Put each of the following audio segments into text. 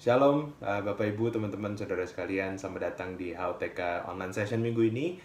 Shalom, Bapak Ibu, teman-teman, saudara sekalian, selamat datang di HOTK Online Session minggu ini.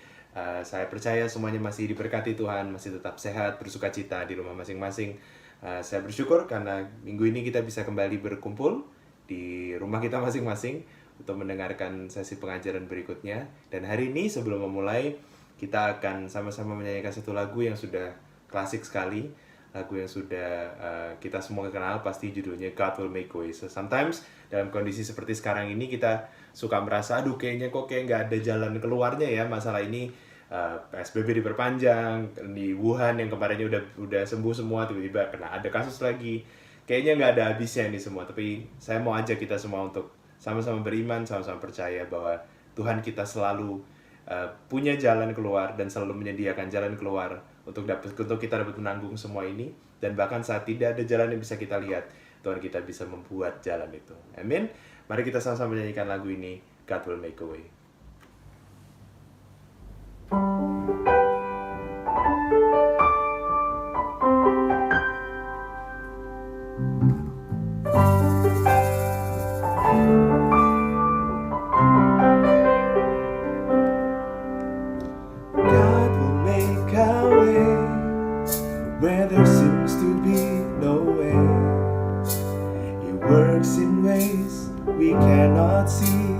Saya percaya semuanya masih diberkati Tuhan, masih tetap sehat, bersuka cita di rumah masing-masing. Saya bersyukur karena minggu ini kita bisa kembali berkumpul di rumah kita masing-masing untuk mendengarkan sesi pengajaran berikutnya. Dan hari ini sebelum memulai, kita akan sama-sama menyanyikan satu lagu yang sudah klasik sekali. Lagu yang sudah kita semua kenal, pasti judulnya God Will Make Way. So sometimes dalam kondisi seperti sekarang ini kita suka merasa aduh kayaknya kok kayak nggak ada jalan keluarnya ya masalah ini. PSBB diperpanjang di Wuhan yang kemarinnya udah sembuh semua, tiba-tiba kena ada kasus lagi, kayaknya nggak ada habisnya ini semua. Tapi saya mau ajak kita semua untuk sama-sama beriman, sama-sama percaya bahwa Tuhan kita selalu punya jalan keluar dan selalu menyediakan jalan keluar untuk kita dapat menanggung semua ini. Dan bahkan saat tidak ada jalan yang bisa kita lihat, Tuhan kita bisa membuat jalan itu. Amin. Mari kita sama-sama menyanyikan lagu ini, God Will Make a Way. God will make a way where there seems to be no way. He works in ways we cannot see.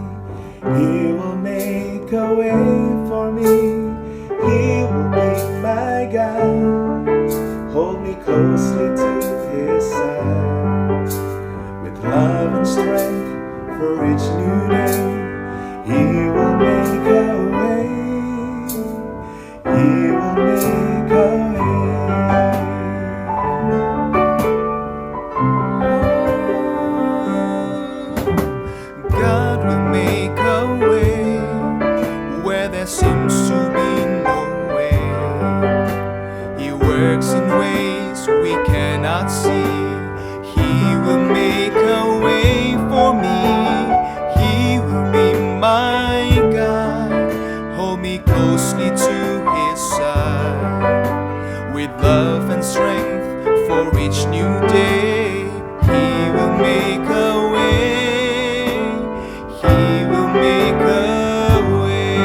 He will make a way for me. He will be my God. Hold me closely to His side. With love and strength for each new day, He will make a way. He will make a way. God will make a way where there seems to be no way. He works in ways we cannot see. He will make a way for me. He will be my God. Hold me closely to His side. With love and strength for each new day, He will make a way. He will make a way.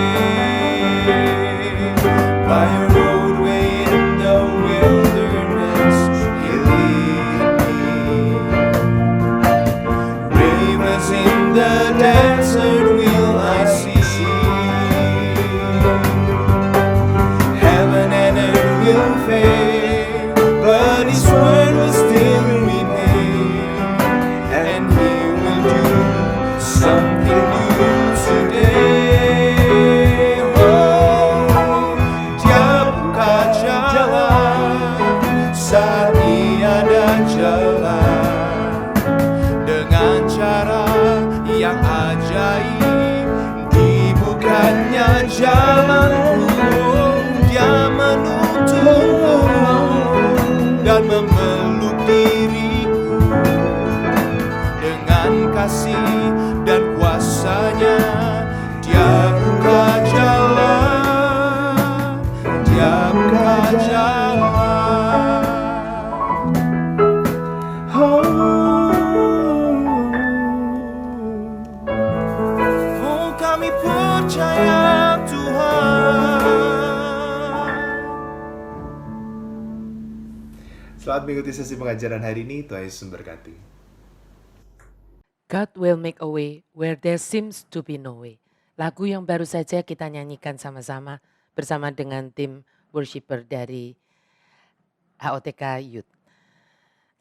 By a roadway in the wilderness, He lead me. Rivers in the desert will I see. Heaven and earth will fade, but His word will still remain. And He will do something new today. Oh, Dia buka jalan saat tiada jalan, dengan cara yang ajaib dibukanya jalan. Dia menuntunku dan memeluk diriku dengan kasih dan kuasanya. Dia buka jalan, Dia buka jalan. Oh, kami percaya Tuhan. Selamat mengikuti sesi pengajaran hari ini. Tuhan Yesus memberkati. God will make a way where there seems to be no way. Lagu yang baru saja kita nyanyikan sama-sama bersama dengan tim worshiper dari HOTK Youth.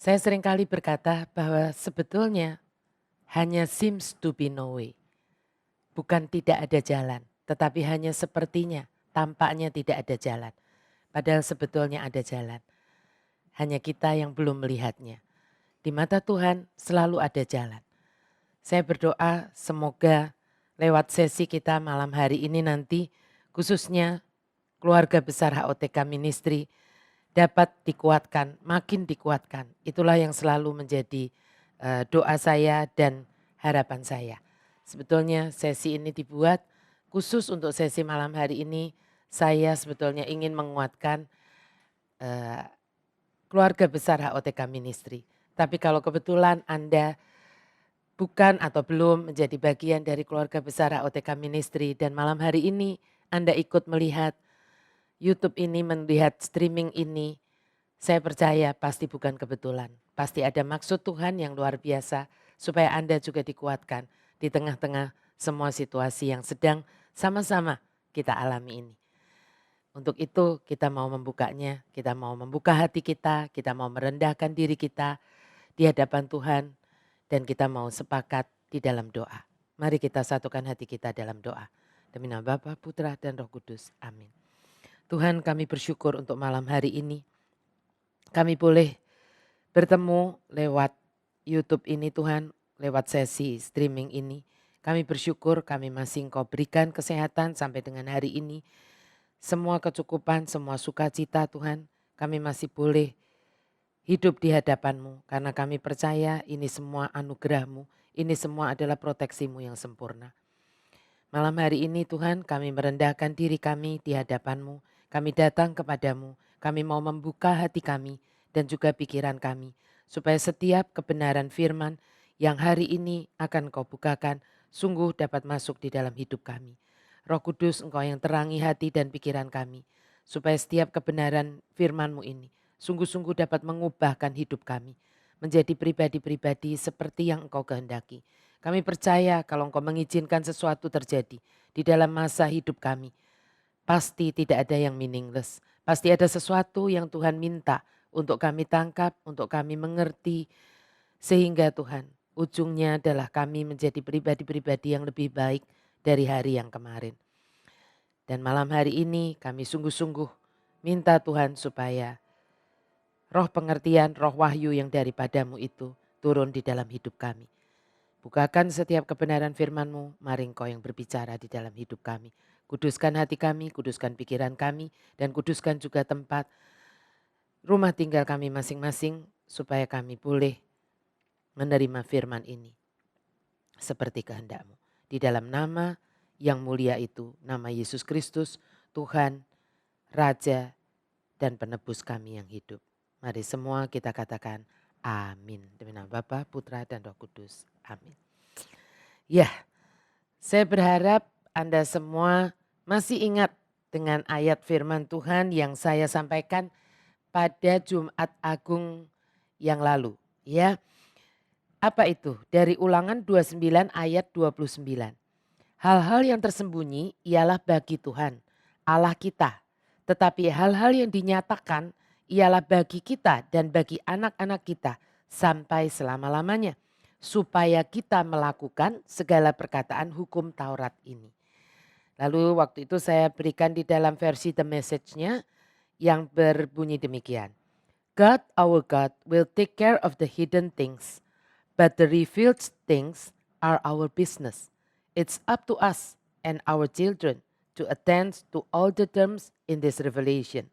Saya seringkali berkata bahwa sebetulnya hanya seems to be no way. Bukan tidak ada jalan, tetapi hanya sepertinya, tampaknya tidak ada jalan. Padahal sebetulnya ada jalan. Hanya kita yang belum melihatnya. Di mata Tuhan selalu ada jalan. Saya berdoa semoga lewat sesi kita malam hari ini nanti, khususnya keluarga besar HOTK Ministry dapat dikuatkan, makin dikuatkan. Itulah yang selalu menjadi doa saya dan harapan saya. Sebetulnya sesi ini dibuat khusus untuk sesi malam hari ini. Saya sebetulnya ingin menguatkan keluarga besar HOTK Ministry. Tapi kalau kebetulan Anda bukan atau belum menjadi bagian dari keluarga besar HOTK Ministry dan malam hari ini Anda ikut melihat YouTube ini, melihat streaming ini, saya percaya pasti bukan kebetulan. Pasti ada maksud Tuhan yang luar biasa supaya Anda juga dikuatkan di tengah-tengah semua situasi yang sedang sama-sama kita alami ini. Untuk itu kita mau membukanya, kita mau membuka hati kita mau merendahkan diri kita di hadapan Tuhan dan kita mau sepakat di dalam doa. Mari kita satukan hati kita dalam doa. Demi nama Bapa, Putra dan Roh Kudus. Amin. Tuhan, kami bersyukur untuk malam hari ini. Kami boleh bertemu lewat YouTube ini Tuhan, lewat sesi streaming ini. Kami bersyukur kami masih Engkau berikan kesehatan sampai dengan hari ini. Semua kecukupan, semua sukacita Tuhan, kami masih boleh hidup di hadapan-Mu. Karena kami percaya ini semua anugerah-Mu, ini semua adalah proteksi-Mu yang sempurna. Malam hari ini Tuhan kami merendahkan diri kami di hadapan-Mu. Kami datang kepadamu, kami mau membuka hati kami dan juga pikiran kami. Supaya setiap kebenaran firman yang hari ini akan Kau bukakan sungguh dapat masuk di dalam hidup kami. Roh Kudus Engkau yang terangi hati dan pikiran kami. Supaya setiap kebenaran firman-Mu ini sungguh-sungguh dapat mengubahkan hidup kami. Menjadi pribadi-pribadi seperti yang Engkau kehendaki. Kami percaya kalau Engkau mengizinkan sesuatu terjadi di dalam masa hidup kami. Pasti tidak ada yang meaningless. Pasti ada sesuatu yang Tuhan minta untuk kami tangkap, untuk kami mengerti. Sehingga Tuhan ujungnya adalah kami menjadi pribadi-pribadi yang lebih baik dari hari yang kemarin. Dan malam hari ini kami sungguh-sungguh minta Tuhan supaya roh pengertian, roh wahyu yang daripadamu itu turun di dalam hidup kami. Bukakan setiap kebenaran firman-Mu, mari Engkau yang berbicara di dalam hidup kami. Kuduskan hati kami, kuduskan pikiran kami, dan kuduskan juga tempat rumah tinggal kami masing-masing supaya kami boleh menerima firman ini seperti kehendak-Mu. Di dalam nama yang mulia itu, nama Yesus Kristus, Tuhan, Raja, dan penebus kami yang hidup. Mari semua kita katakan amin. Demi nama Bapa, Putra, dan Roh Kudus. Amin. Ya, saya berharap Anda semua masih ingat dengan ayat firman Tuhan yang saya sampaikan pada Jumat Agung yang lalu. Ya, apa itu? Dari Ulangan 29 ayat 29. Hal-hal yang tersembunyi ialah bagi Tuhan, Allah kita. Tetapi hal-hal yang dinyatakan ialah bagi kita dan bagi anak-anak kita sampai selama-lamanya. Supaya kita melakukan segala perkataan hukum Taurat ini. Lalu waktu itu saya berikan di dalam versi The Message-nya yang berbunyi demikian. God our God will take care of the hidden things, but the revealed things are our business. It's up to us and our children to attend to all the terms in this revelation.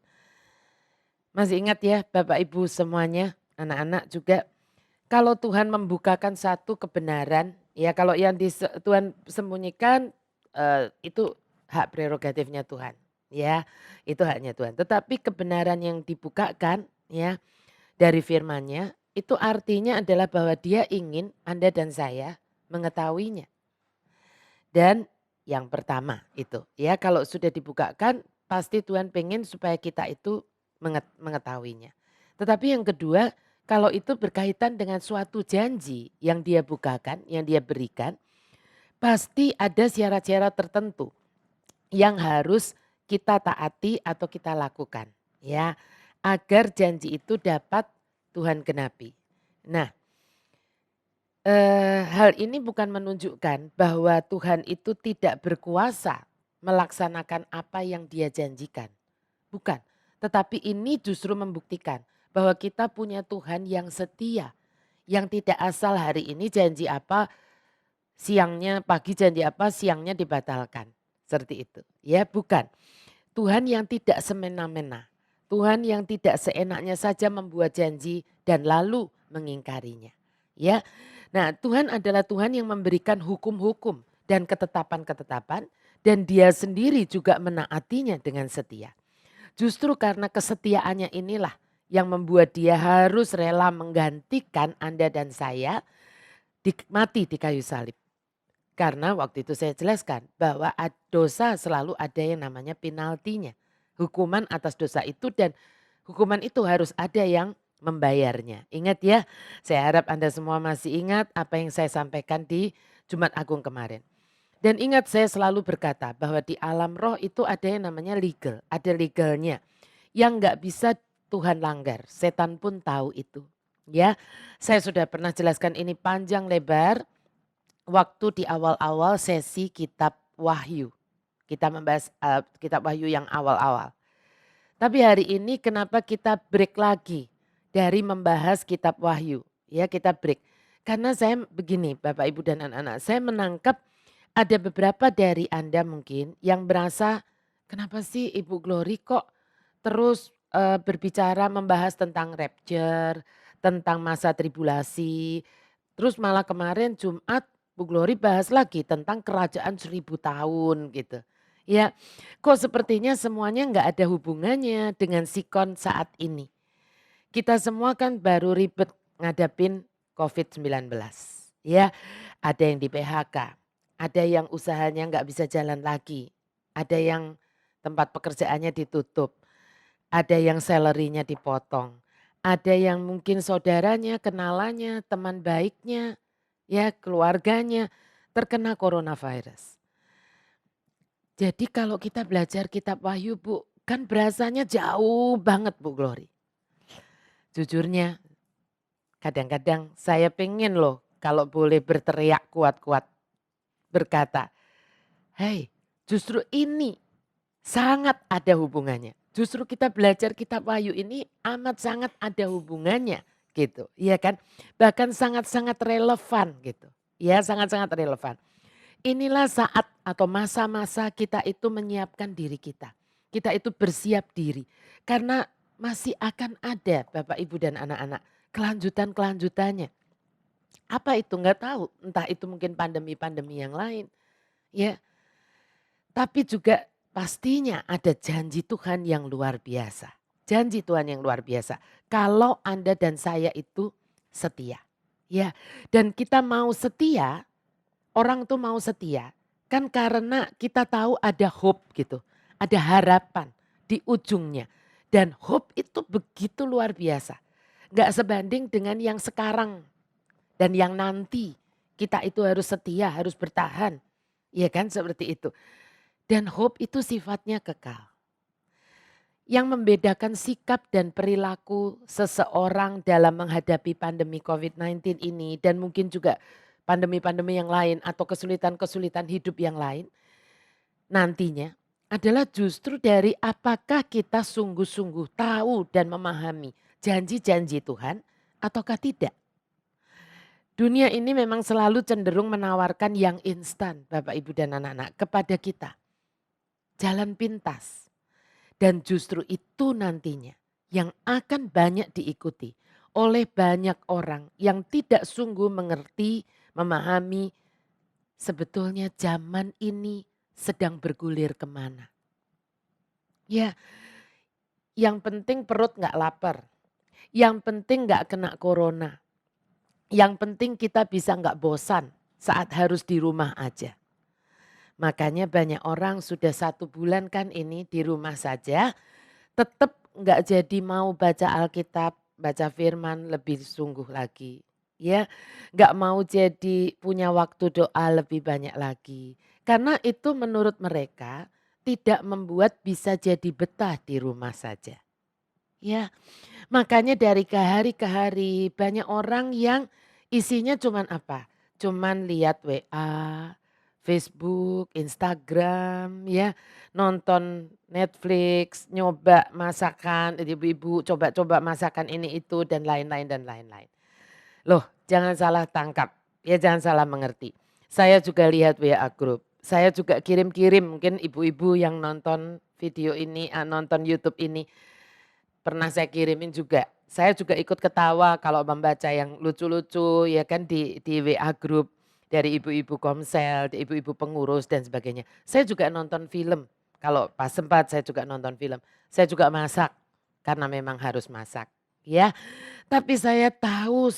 Masih ingat ya Bapak Ibu semuanya, anak-anak juga. Kalau Tuhan membukakan satu kebenaran, ya kalau yang Tuhan sembunyikan itu hak prerogatifnya Tuhan. Ya, itu haknya Tuhan. Tetapi kebenaran yang dibukakan ya dari firman-Nya itu artinya adalah bahwa Dia ingin Anda dan saya mengetahuinya. Dan yang pertama itu ya kalau sudah dibukakan pasti Tuhan pengen supaya kita itu mengetahuinya. Tetapi yang kedua kalau itu berkaitan dengan suatu janji yang Dia bukakan, yang Dia berikan, pasti ada syarat-syarat tertentu yang harus kita taati atau kita lakukan ya agar janji itu dapat Tuhan genapi. Nah, hal ini bukan menunjukkan bahwa Tuhan itu tidak berkuasa melaksanakan apa yang Dia janjikan. Bukan, tetapi ini justru membuktikan bahwa kita punya Tuhan yang setia, yang tidak asal hari ini janji apa, siangnya pagi janji apa, siangnya dibatalkan. Seperti itu. Ya, bukan. Tuhan yang tidak semena-mena. Tuhan yang tidak seenaknya saja membuat janji dan lalu mengingkarinya. Ya. Nah, Tuhan adalah Tuhan yang memberikan hukum-hukum dan ketetapan-ketetapan dan Dia sendiri juga menaatinya dengan setia. Justru karena kesetiaannya inilah yang membuat Dia harus rela menggantikan Anda dan saya mati di kayu salib. Karena waktu itu saya jelaskan bahwa dosa selalu ada yang namanya penaltinya. Hukuman atas dosa itu dan hukuman itu harus ada yang membayarnya. Ingat ya, saya harap Anda semua masih ingat apa yang saya sampaikan di Jumat Agung kemarin. Dan ingat saya selalu berkata bahwa di alam roh itu ada yang namanya legal, ada legalnya. Yang nggak bisa Tuhan langgar, setan pun tahu itu. Ya, saya sudah pernah jelaskan ini panjang lebar waktu di awal-awal sesi kitab Wahyu. Kita membahas kitab Wahyu yang awal-awal. Tapi hari ini kenapa kita break lagi dari membahas kitab Wahyu? Ya, kita break. Karena saya begini Bapak Ibu dan anak-anak, saya menangkap ada beberapa dari Anda mungkin yang berasa kenapa sih Ibu Glory kok terus berbicara membahas tentang rapture, tentang masa tribulasi. Terus malah kemarin Jumat Bu Glory bahas lagi tentang kerajaan 1000 tahun gitu. Ya, kok sepertinya semuanya nggak ada hubungannya dengan sikon saat ini. Kita semua kan baru ribet ngadapin COVID-19. Ya, ada yang di PHK, ada yang usahanya nggak bisa jalan lagi, ada yang tempat pekerjaannya ditutup, ada yang salary-nya dipotong, ada yang mungkin saudaranya, kenalannya, teman baiknya, ya keluarganya terkena coronavirus. Jadi kalau kita belajar kitab Wahyu Bu, kan berasanya jauh banget Bu Glory. Jujurnya kadang-kadang saya pengen loh kalau boleh berteriak kuat-kuat berkata, hei justru ini sangat ada hubungannya. Justru kita belajar kitab Wahyu ini amat sangat ada hubungannya gitu. Iya kan? Bahkan sangat-sangat relevan gitu. Ya sangat-sangat relevan. Inilah saat atau masa-masa kita itu menyiapkan diri kita. Kita itu bersiap diri. Karena masih akan ada Bapak Ibu dan anak-anak kelanjutan-kelanjutannya. Apa itu? Enggak tahu. Entah itu mungkin pandemi-pandemi yang lain. Ya. Tapi juga pastinya ada janji Tuhan yang luar biasa. Janji Tuhan yang luar biasa. Kalau Anda dan saya itu setia. Ya. Dan kita mau setia, orang tuh mau setia kan karena kita tahu ada hope gitu. Ada harapan di ujungnya. Dan hope itu begitu luar biasa. Gak sebanding dengan yang sekarang dan yang nanti. Kita itu harus setia, harus bertahan. Iya kan seperti itu. Dan hope itu sifatnya kekal. Yang membedakan sikap dan perilaku seseorang dalam menghadapi pandemi COVID-19 ini dan mungkin juga pandemi-pandemi yang lain atau kesulitan-kesulitan hidup yang lain nantinya adalah justru dari apakah kita sungguh-sungguh tahu dan memahami janji-janji Tuhan ataukah tidak. Dunia ini memang selalu cenderung menawarkan yang instan Bapak Ibu dan anak-anak kepada kita. Jalan pintas. Dan justru itu nantinya yang akan banyak diikuti oleh banyak orang yang tidak sungguh mengerti, memahami sebetulnya zaman ini sedang bergulir kemana. Ya, yang penting perut gak lapar. Yang penting gak kena corona. Yang penting kita bisa gak bosan saat harus di rumah aja. Makanya banyak orang sudah 1 bulan kan ini di rumah saja. Tetap gak jadi mau baca Alkitab, baca firman lebih sungguh lagi. Ya, gak mau jadi punya waktu doa lebih banyak lagi. Karena itu menurut mereka tidak membuat bisa jadi betah di rumah saja. Ya, makanya dari ke hari ke hari banyak orang yang isinya cuman apa? Cuman lihat WA, Facebook, Instagram ya, nonton Netflix, nyoba masakan, ibu-ibu coba-coba masakan ini itu dan lain-lain dan lain-lain. Loh, jangan salah tangkap, ya jangan salah mengerti. Saya juga lihat WA group, saya juga kirim-kirim mungkin ibu-ibu yang nonton video ini, nonton YouTube ini. Pernah saya kirimin juga. Saya juga ikut ketawa kalau membaca yang lucu-lucu ya kan di WA group dari ibu-ibu komsel, di ibu-ibu pengurus dan sebagainya. Saya juga nonton film. Kalau pas sempat saya juga nonton film. Saya juga masak karena memang harus masak ya. Tapi saya tahu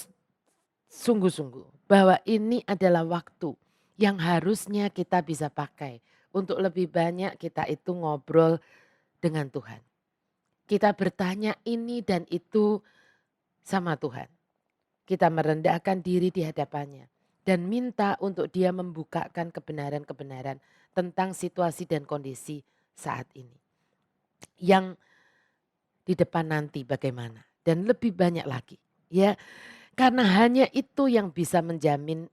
sungguh-sungguh bahwa ini adalah waktu yang harusnya kita bisa pakai untuk lebih banyak kita itu ngobrol dengan Tuhan. Kita bertanya ini dan itu sama Tuhan. Kita merendahkan diri di hadapannya dan minta untuk dia membukakan kebenaran-kebenaran tentang situasi dan kondisi saat ini. Yang di depan nanti bagaimana dan lebih banyak lagi. Ya, karena hanya itu yang bisa menjamin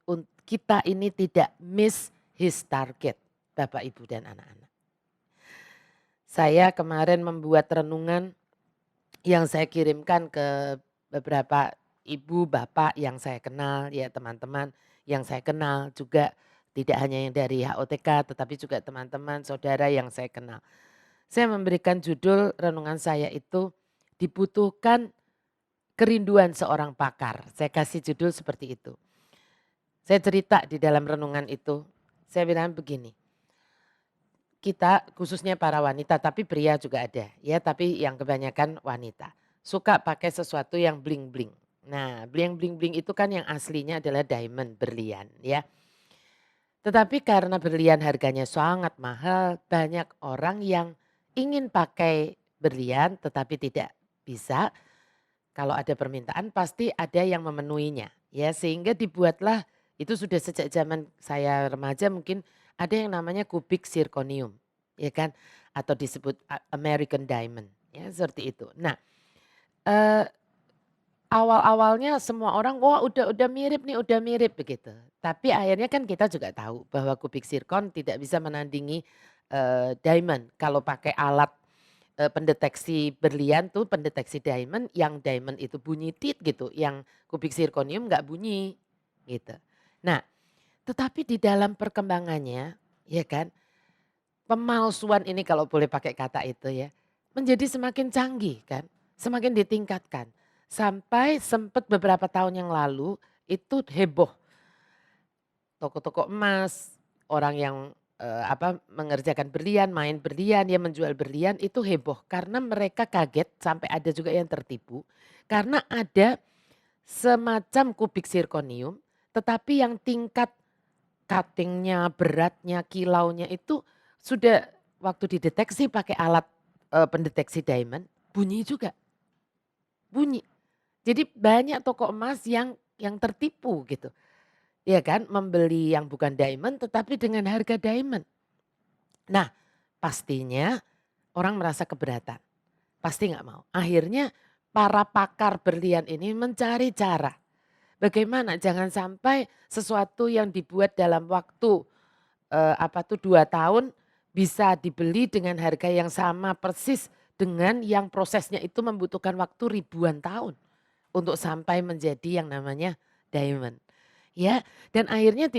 kita ini tidak miss his target, Bapak, Ibu, dan anak-anak. Saya kemarin membuat renungan yang saya kirimkan ke beberapa ibu, bapak yang saya kenal, ya teman-teman yang saya kenal juga, tidak hanya yang dari HOTK tetapi juga teman-teman, saudara yang saya kenal. Saya memberikan judul renungan saya itu, dibutuhkan kerinduan seorang pakar. Saya kasih judul seperti itu. Saya cerita di dalam renungan itu, saya bilang begini, kita khususnya para wanita, tapi pria juga ada ya, tapi yang kebanyakan wanita suka pakai sesuatu yang bling-bling. Nah, bling-bling itu kan yang aslinya adalah diamond, berlian ya. Tetapi karena berlian harganya sangat mahal, banyak orang yang ingin pakai berlian tetapi tidak bisa. Kalau ada permintaan pasti ada yang memenuhinya ya, sehingga dibuatlah, itu sudah sejak zaman saya remaja mungkin, ada yang namanya kubik zirconium ya kan, atau disebut American diamond ya, seperti itu. Nah, eh, awal-awalnya semua orang, wah udah mirip nih, udah mirip begitu. Tapi akhirnya kan kita juga tahu bahwa kubik zircon tidak bisa menandingi diamond. Kalau pakai alat pendeteksi berlian tuh, pendeteksi diamond, yang diamond itu bunyi tit gitu, yang kubik zirconium nggak bunyi gitu. Nah, tetapi di dalam perkembangannya ya kan, pemalsuan ini kalau boleh pakai kata itu ya, menjadi semakin canggih kan, semakin ditingkatkan. Sampai sempat beberapa tahun yang lalu itu heboh. Toko-toko emas, orang yang mengerjakan berlian, main berlian, dia menjual berlian itu heboh. Karena mereka kaget, sampai ada juga yang tertipu. Karena ada semacam kubik zirconium, tetapi yang tingkat cuttingnya, beratnya, kilaunya itu sudah waktu dideteksi pakai alat pendeteksi diamond, bunyi juga, bunyi. Jadi banyak toko emas yang tertipu gitu. Ya kan, membeli yang bukan diamond tetapi dengan harga diamond. Nah, pastinya orang merasa keberatan. Pasti nggak mau. Akhirnya para pakar berlian ini mencari cara. Bagaimana jangan sampai sesuatu yang dibuat dalam waktu 2 tahun bisa dibeli dengan harga yang sama persis dengan yang prosesnya itu membutuhkan waktu ribuan tahun untuk sampai menjadi yang namanya diamond. Ya, dan akhirnya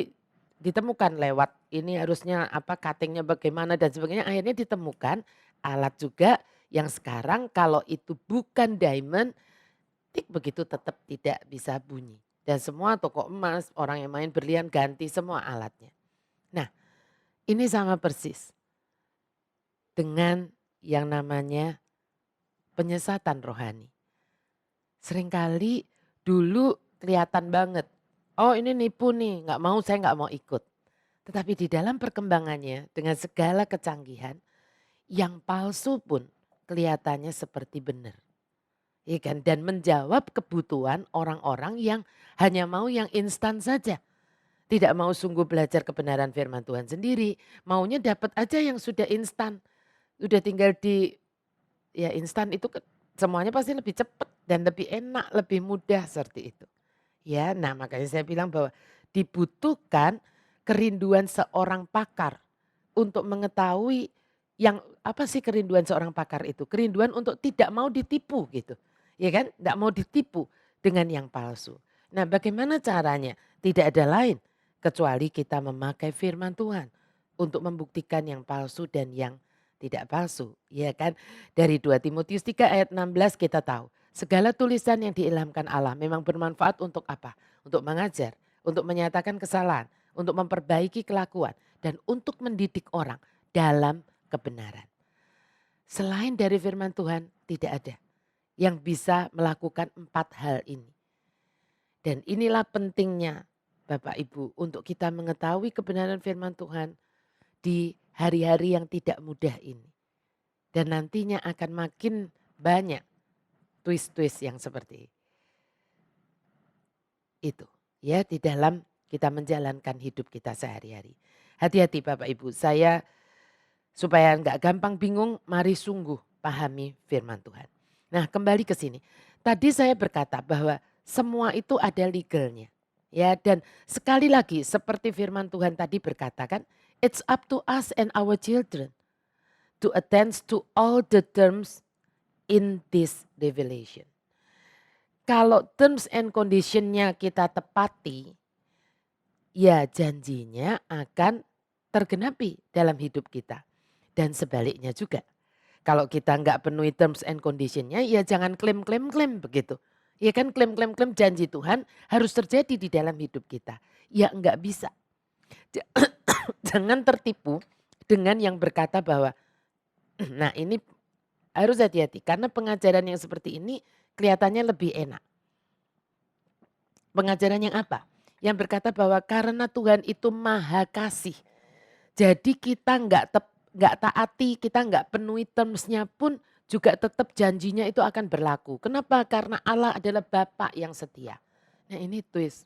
ditemukan lewat ini harusnya cuttingnya bagaimana dan sebagainya, akhirnya ditemukan alat juga yang sekarang kalau itu bukan diamond, tik begitu tetap tidak bisa bunyi. Dan semua toko emas, orang yang main berlian ganti semua alatnya. Nah, ini sama persis dengan yang namanya penyesatan rohani. Seringkali dulu kelihatan banget, oh ini nipu nih, nggak mau, saya nggak mau ikut. Tetapi di dalam perkembangannya dengan segala kecanggihan, yang palsu pun kelihatannya seperti benar. Ya kan? Dan menjawab kebutuhan orang-orang yang hanya mau yang instan saja. Tidak mau sungguh belajar kebenaran firman Tuhan sendiri, maunya dapat aja yang sudah instan. Udah tinggal ya instan itu semuanya pasti lebih cepat dan lebih enak, lebih mudah seperti itu. Ya, nah makanya saya bilang bahwa dibutuhkan kerinduan seorang pakar untuk mengetahui yang apa sih kerinduan seorang pakar itu? Kerinduan untuk tidak mau ditipu gitu. Ya kan? Tidak mau ditipu dengan yang palsu. Nah, bagaimana caranya? Tidak ada lain kecuali kita memakai firman Tuhan untuk membuktikan yang palsu dan yang tidak palsu, ya kan? Dari 2 Timotius 3 ayat 16 kita tahu, segala tulisan yang diilhamkan Allah memang bermanfaat untuk apa? Untuk mengajar, untuk menyatakan kesalahan, untuk memperbaiki kelakuan, dan untuk mendidik orang dalam kebenaran. Selain dari firman Tuhan tidak ada yang bisa melakukan 4 hal ini. Dan inilah pentingnya Bapak Ibu, untuk kita mengetahui kebenaran firman Tuhan di hari-hari yang tidak mudah ini. Dan nantinya akan makin banyak twist-twist yang seperti itu. Ya, di dalam kita menjalankan hidup kita sehari-hari. Hati-hati Bapak Ibu, supaya nggak gampang bingung, mari sungguh pahami firman Tuhan. Nah, kembali ke sini. Tadi saya berkata bahwa semua itu ada legalnya. Ya, dan sekali lagi seperti firman Tuhan tadi berkata kan, it's up to us and our children to attend to all the terms in this revelation. Kalau terms and conditionnya kita tepati, ya janjinya akan tergenapi dalam hidup kita. Dan sebaliknya juga. Kalau kita nggak penuhi terms and conditionnya, ya jangan klaim begitu. Ya kan klaim janji Tuhan harus terjadi di dalam hidup kita. Ya nggak bisa. Jangan tertipu dengan yang berkata bahwa, nah ini harus hati-hati. Karena pengajaran yang seperti ini kelihatannya lebih enak. Pengajaran yang apa? Yang berkata bahwa karena Tuhan itu maha kasih. Jadi kita nggak taati, kita nggak penuhi termsnya pun juga tetap janjinya itu akan berlaku. Kenapa? Karena Allah adalah Bapa yang setia. Nah ini twist.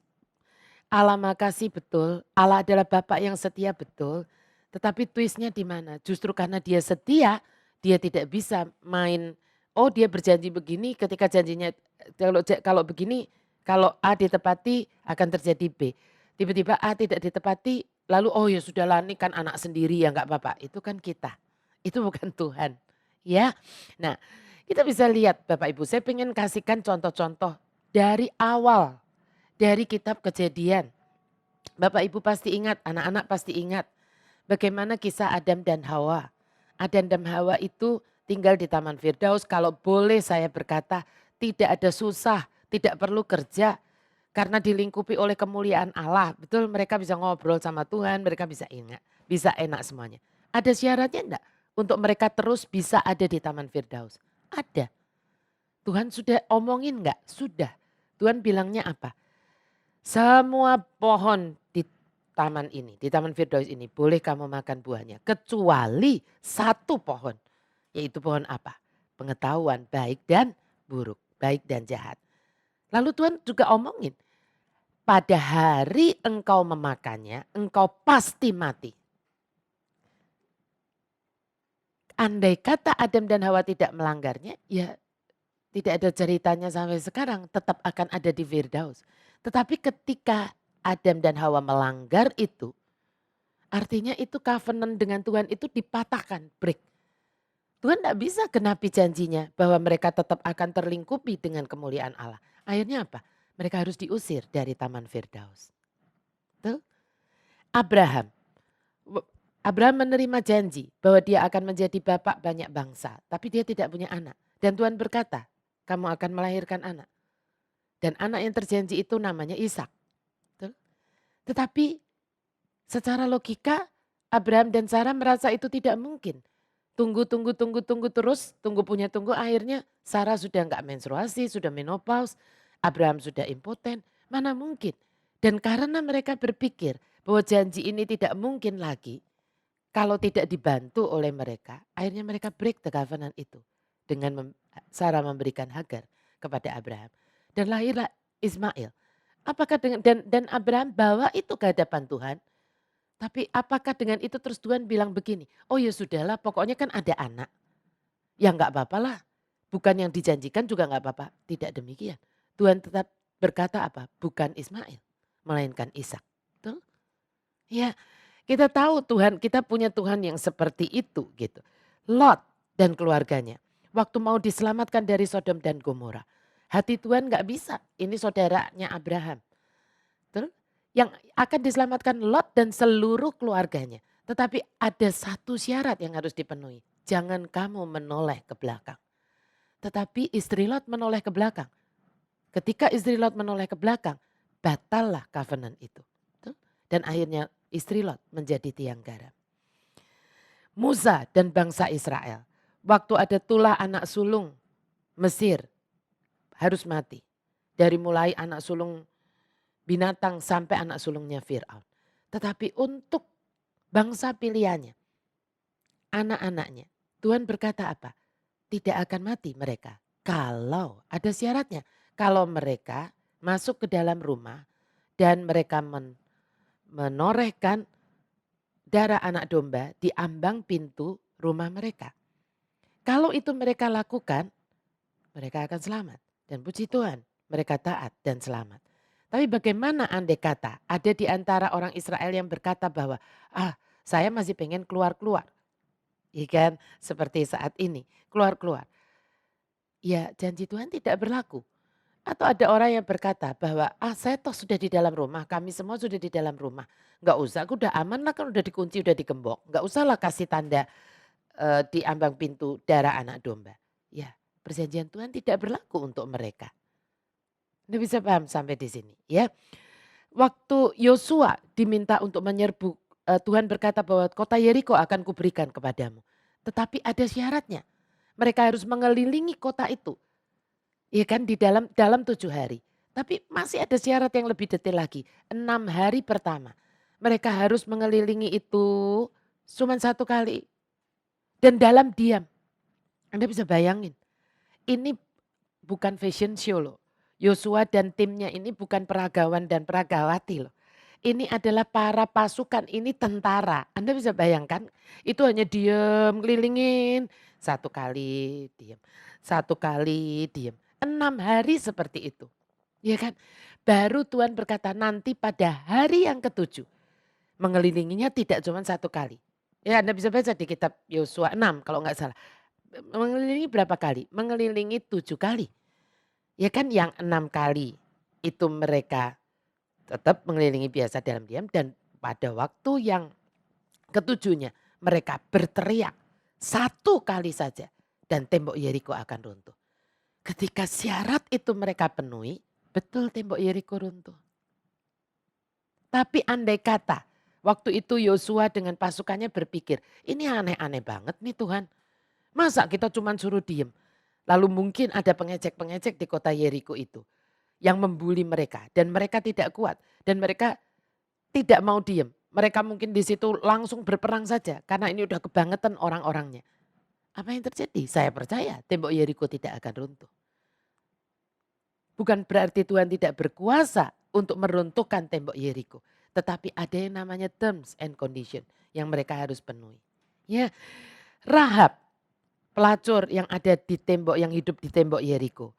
Allah maha kasih betul, Allah adalah Bapa yang setia betul. Tetapi twistnya di mana? Justru karena dia setia, dia tidak bisa main, oh dia berjanji begini ketika janjinya, kalau begini, kalau A ditepati akan terjadi B. Tiba-tiba A tidak ditepati, lalu oh ya sudahlah ini kan anak sendiri ya nggak apa-apa. Itu kan kita, itu bukan Tuhan. Ya, nah kita bisa lihat Bapak Ibu, saya ingin kasihkan contoh-contoh dari awal, dari kitab Kejadian. Bapak Ibu pasti ingat, anak-anak pasti ingat bagaimana kisah Adam dan Hawa. Adam dan Hawa itu tinggal di Taman Firdaus, kalau boleh saya berkata tidak ada susah, tidak perlu kerja. Karena dilingkupi oleh kemuliaan Allah, betul mereka bisa ngobrol sama Tuhan, mereka bisa ingat, bisa enak semuanya. Ada syaratnya enggak untuk mereka terus bisa ada di Taman Firdaus? Ada. Tuhan sudah omongin enggak? Sudah. Tuhan bilangnya apa? Semua pohon di taman ini, di Taman Firdaus ini boleh kamu makan buahnya. Kecuali satu pohon, yaitu pohon apa? Pengetahuan baik dan buruk, baik dan jahat. Lalu Tuhan juga omongin, pada hari engkau memakannya, engkau pasti mati. Andai kata Adam dan Hawa tidak melanggarnya, ya tidak ada ceritanya sampai sekarang, tetap akan ada di Firdaus. Tetapi ketika Adam dan Hawa melanggar itu, artinya itu covenant dengan Tuhan itu dipatahkan, break. Tuhan tidak bisa genapi janjinya bahwa mereka tetap akan terlingkupi dengan kemuliaan Allah. Akhirnya apa? Mereka harus diusir dari Taman Firdaus. Tuh. Abraham menerima janji bahwa dia akan menjadi bapak banyak bangsa. Tapi dia tidak punya anak. Dan Tuhan berkata, kamu akan melahirkan anak. Dan anak yang terjanji itu namanya Ishak. Tuh. Tetapi secara logika Abraham dan Sarah merasa itu tidak mungkin. Tunggu terus, tunggu akhirnya Sarah sudah enggak menstruasi, sudah menopause. Abraham sudah impoten, mana mungkin. Dan karena mereka berpikir bahwa janji ini tidak mungkin lagi, kalau tidak dibantu oleh mereka, akhirnya mereka break the covenant itu. Dengan Sarah memberikan Hagar kepada Abraham. Dan lahirlah Ismail. Apakah dan Abraham bawa itu ke hadapan Tuhan. Tapi apakah dengan itu terus Tuhan bilang begini, oh ya sudahlah pokoknya kan ada anak. Ya enggak apa-apa lah, bukan yang dijanjikan juga enggak apa-apa. Tidak demikian. Tuhan tetap berkata apa? Bukan Ismail, melainkan Ishak. Tuh. Ya, kita tahu Tuhan, kita punya Tuhan yang seperti itu gitu. Lot dan keluarganya, waktu mau diselamatkan dari Sodom dan Gomora, hati Tuhan nggak bisa. Ini saudaranya Abraham. Tuh. Yang akan diselamatkan Lot dan seluruh keluarganya. Tetapi ada satu syarat yang harus dipenuhi. Jangan kamu menoleh ke belakang. Tetapi istri Lot menoleh ke belakang. Ketika istri Lot menoleh ke belakang, batallah covenant itu. Dan akhirnya istri Lot menjadi tiang garam. Musa dan bangsa Israel, waktu ada tulah anak sulung Mesir harus mati. Dari mulai anak sulung binatang sampai anak sulungnya Fir'aun. Tetapi untuk bangsa pilihannya, anak-anaknya, Tuhan berkata apa? Tidak akan mati mereka. Kalau ada syaratnya. Kalau mereka masuk ke dalam rumah dan mereka menorehkan darah anak domba di ambang pintu rumah mereka. Kalau itu mereka lakukan, mereka akan selamat. Dan puji Tuhan, mereka taat dan selamat. Tapi bagaimana andai kata ada di antara orang Israel yang berkata bahwa saya masih pengen keluar-keluar. Ya kan, seperti saat ini, keluar-keluar. Ya janji Tuhan tidak berlaku. Atau ada orang yang berkata bahwa saya toh sudah di dalam rumah, kami semua sudah di dalam rumah. Enggak usah, aku udah aman lah kan udah dikunci, udah digembok. Enggak usah lah kasih tanda di ambang pintu darah anak domba. Ya perjanjian Tuhan tidak berlaku untuk mereka. Anda bisa paham sampai di sini ya. Waktu Yosua diminta untuk menyerbu, Tuhan berkata bahwa kota Yeriko akan kuberikan kepadamu. Tetapi ada syaratnya. Mereka harus mengelilingi kota itu. Ya kan di dalam 7 hari. Tapi masih ada syarat yang lebih detail lagi. 6 hari pertama. Mereka harus mengelilingi itu cuma 1 kali. Dan dalam diam. Anda bisa bayangin. Ini bukan fashion show loh. Yosua dan timnya ini bukan peragawan dan peragawati loh. Ini adalah para pasukan, ini tentara. Anda bisa bayangkan itu hanya diam, ngelilingin. 1 kali diam, 1 kali diam. 6 hari seperti itu. Ya kan? Baru Tuhan berkata nanti pada hari yang ke-7. Mengelilinginya tidak cuma 1 kali. Ya Anda bisa baca di kitab Yosua 6 kalau nggak salah. Mengelilingi berapa kali? Mengelilingi 7 kali. Ya kan yang 6 kali itu mereka tetap mengelilingi biasa dalam diam. Dan pada waktu yang ke-7-nya mereka berteriak 1 kali saja. Dan tembok Yeriko akan runtuh. Ketika syarat itu mereka penuhi, betul tembok Yeriko runtuh. Tapi andai kata waktu itu Yosua dengan pasukannya berpikir, ini aneh-aneh banget nih Tuhan. Masa kita cuma suruh diem. Lalu mungkin ada pengecek-pengecek di kota Yeriko itu. Yang membuli mereka dan mereka tidak kuat. Dan mereka tidak mau diem. Mereka mungkin di situ langsung berperang saja. Karena ini udah kebangetan orang-orangnya. Apa yang terjadi? Saya percaya tembok Yeriko tidak akan runtuh. Bukan berarti Tuhan tidak berkuasa untuk meruntuhkan tembok Yeriko. Tetapi ada yang namanya terms and condition yang mereka harus penuhi. Ya, Rahab, pelacur yang ada di tembok, yang hidup di tembok Yeriko.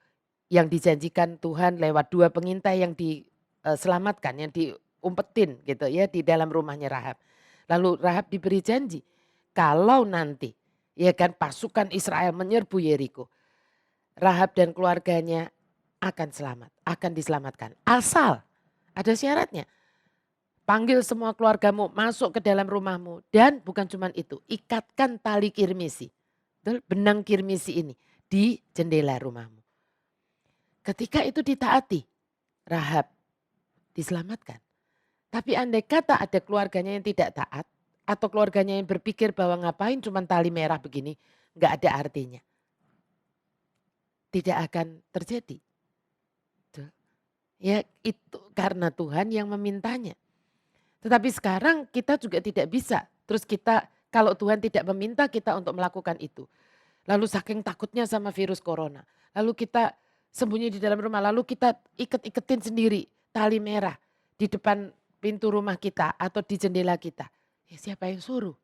Yang dijanjikan Tuhan lewat 2 pengintai yang diselamatkan, yang diumpetin gitu ya di dalam rumahnya Rahab. Lalu Rahab diberi janji, kalau nanti ya kan pasukan Israel menyerbu Yeriko, Rahab dan keluarganya akan selamat, akan diselamatkan. Asal ada syaratnya. Panggil semua keluargamu masuk ke dalam rumahmu. Dan bukan cuma itu, ikatkan tali kirmisi. Benang kirmisi ini di jendela rumahmu. Ketika itu ditaati, Rahab diselamatkan. Tapi andai kata ada keluarganya yang tidak taat, atau keluarganya yang berpikir bahwa ngapain cuma tali merah begini, nggak ada artinya. Tidak akan terjadi. Ya itu karena Tuhan yang memintanya. Tetapi sekarang kita juga tidak bisa. Terus kita kalau Tuhan tidak meminta kita untuk melakukan itu. Lalu saking takutnya sama virus corona. Lalu kita sembunyi di dalam rumah. Lalu kita iket-iketin sendiri tali merah di depan pintu rumah kita atau di jendela kita. Ya siapa yang suruh?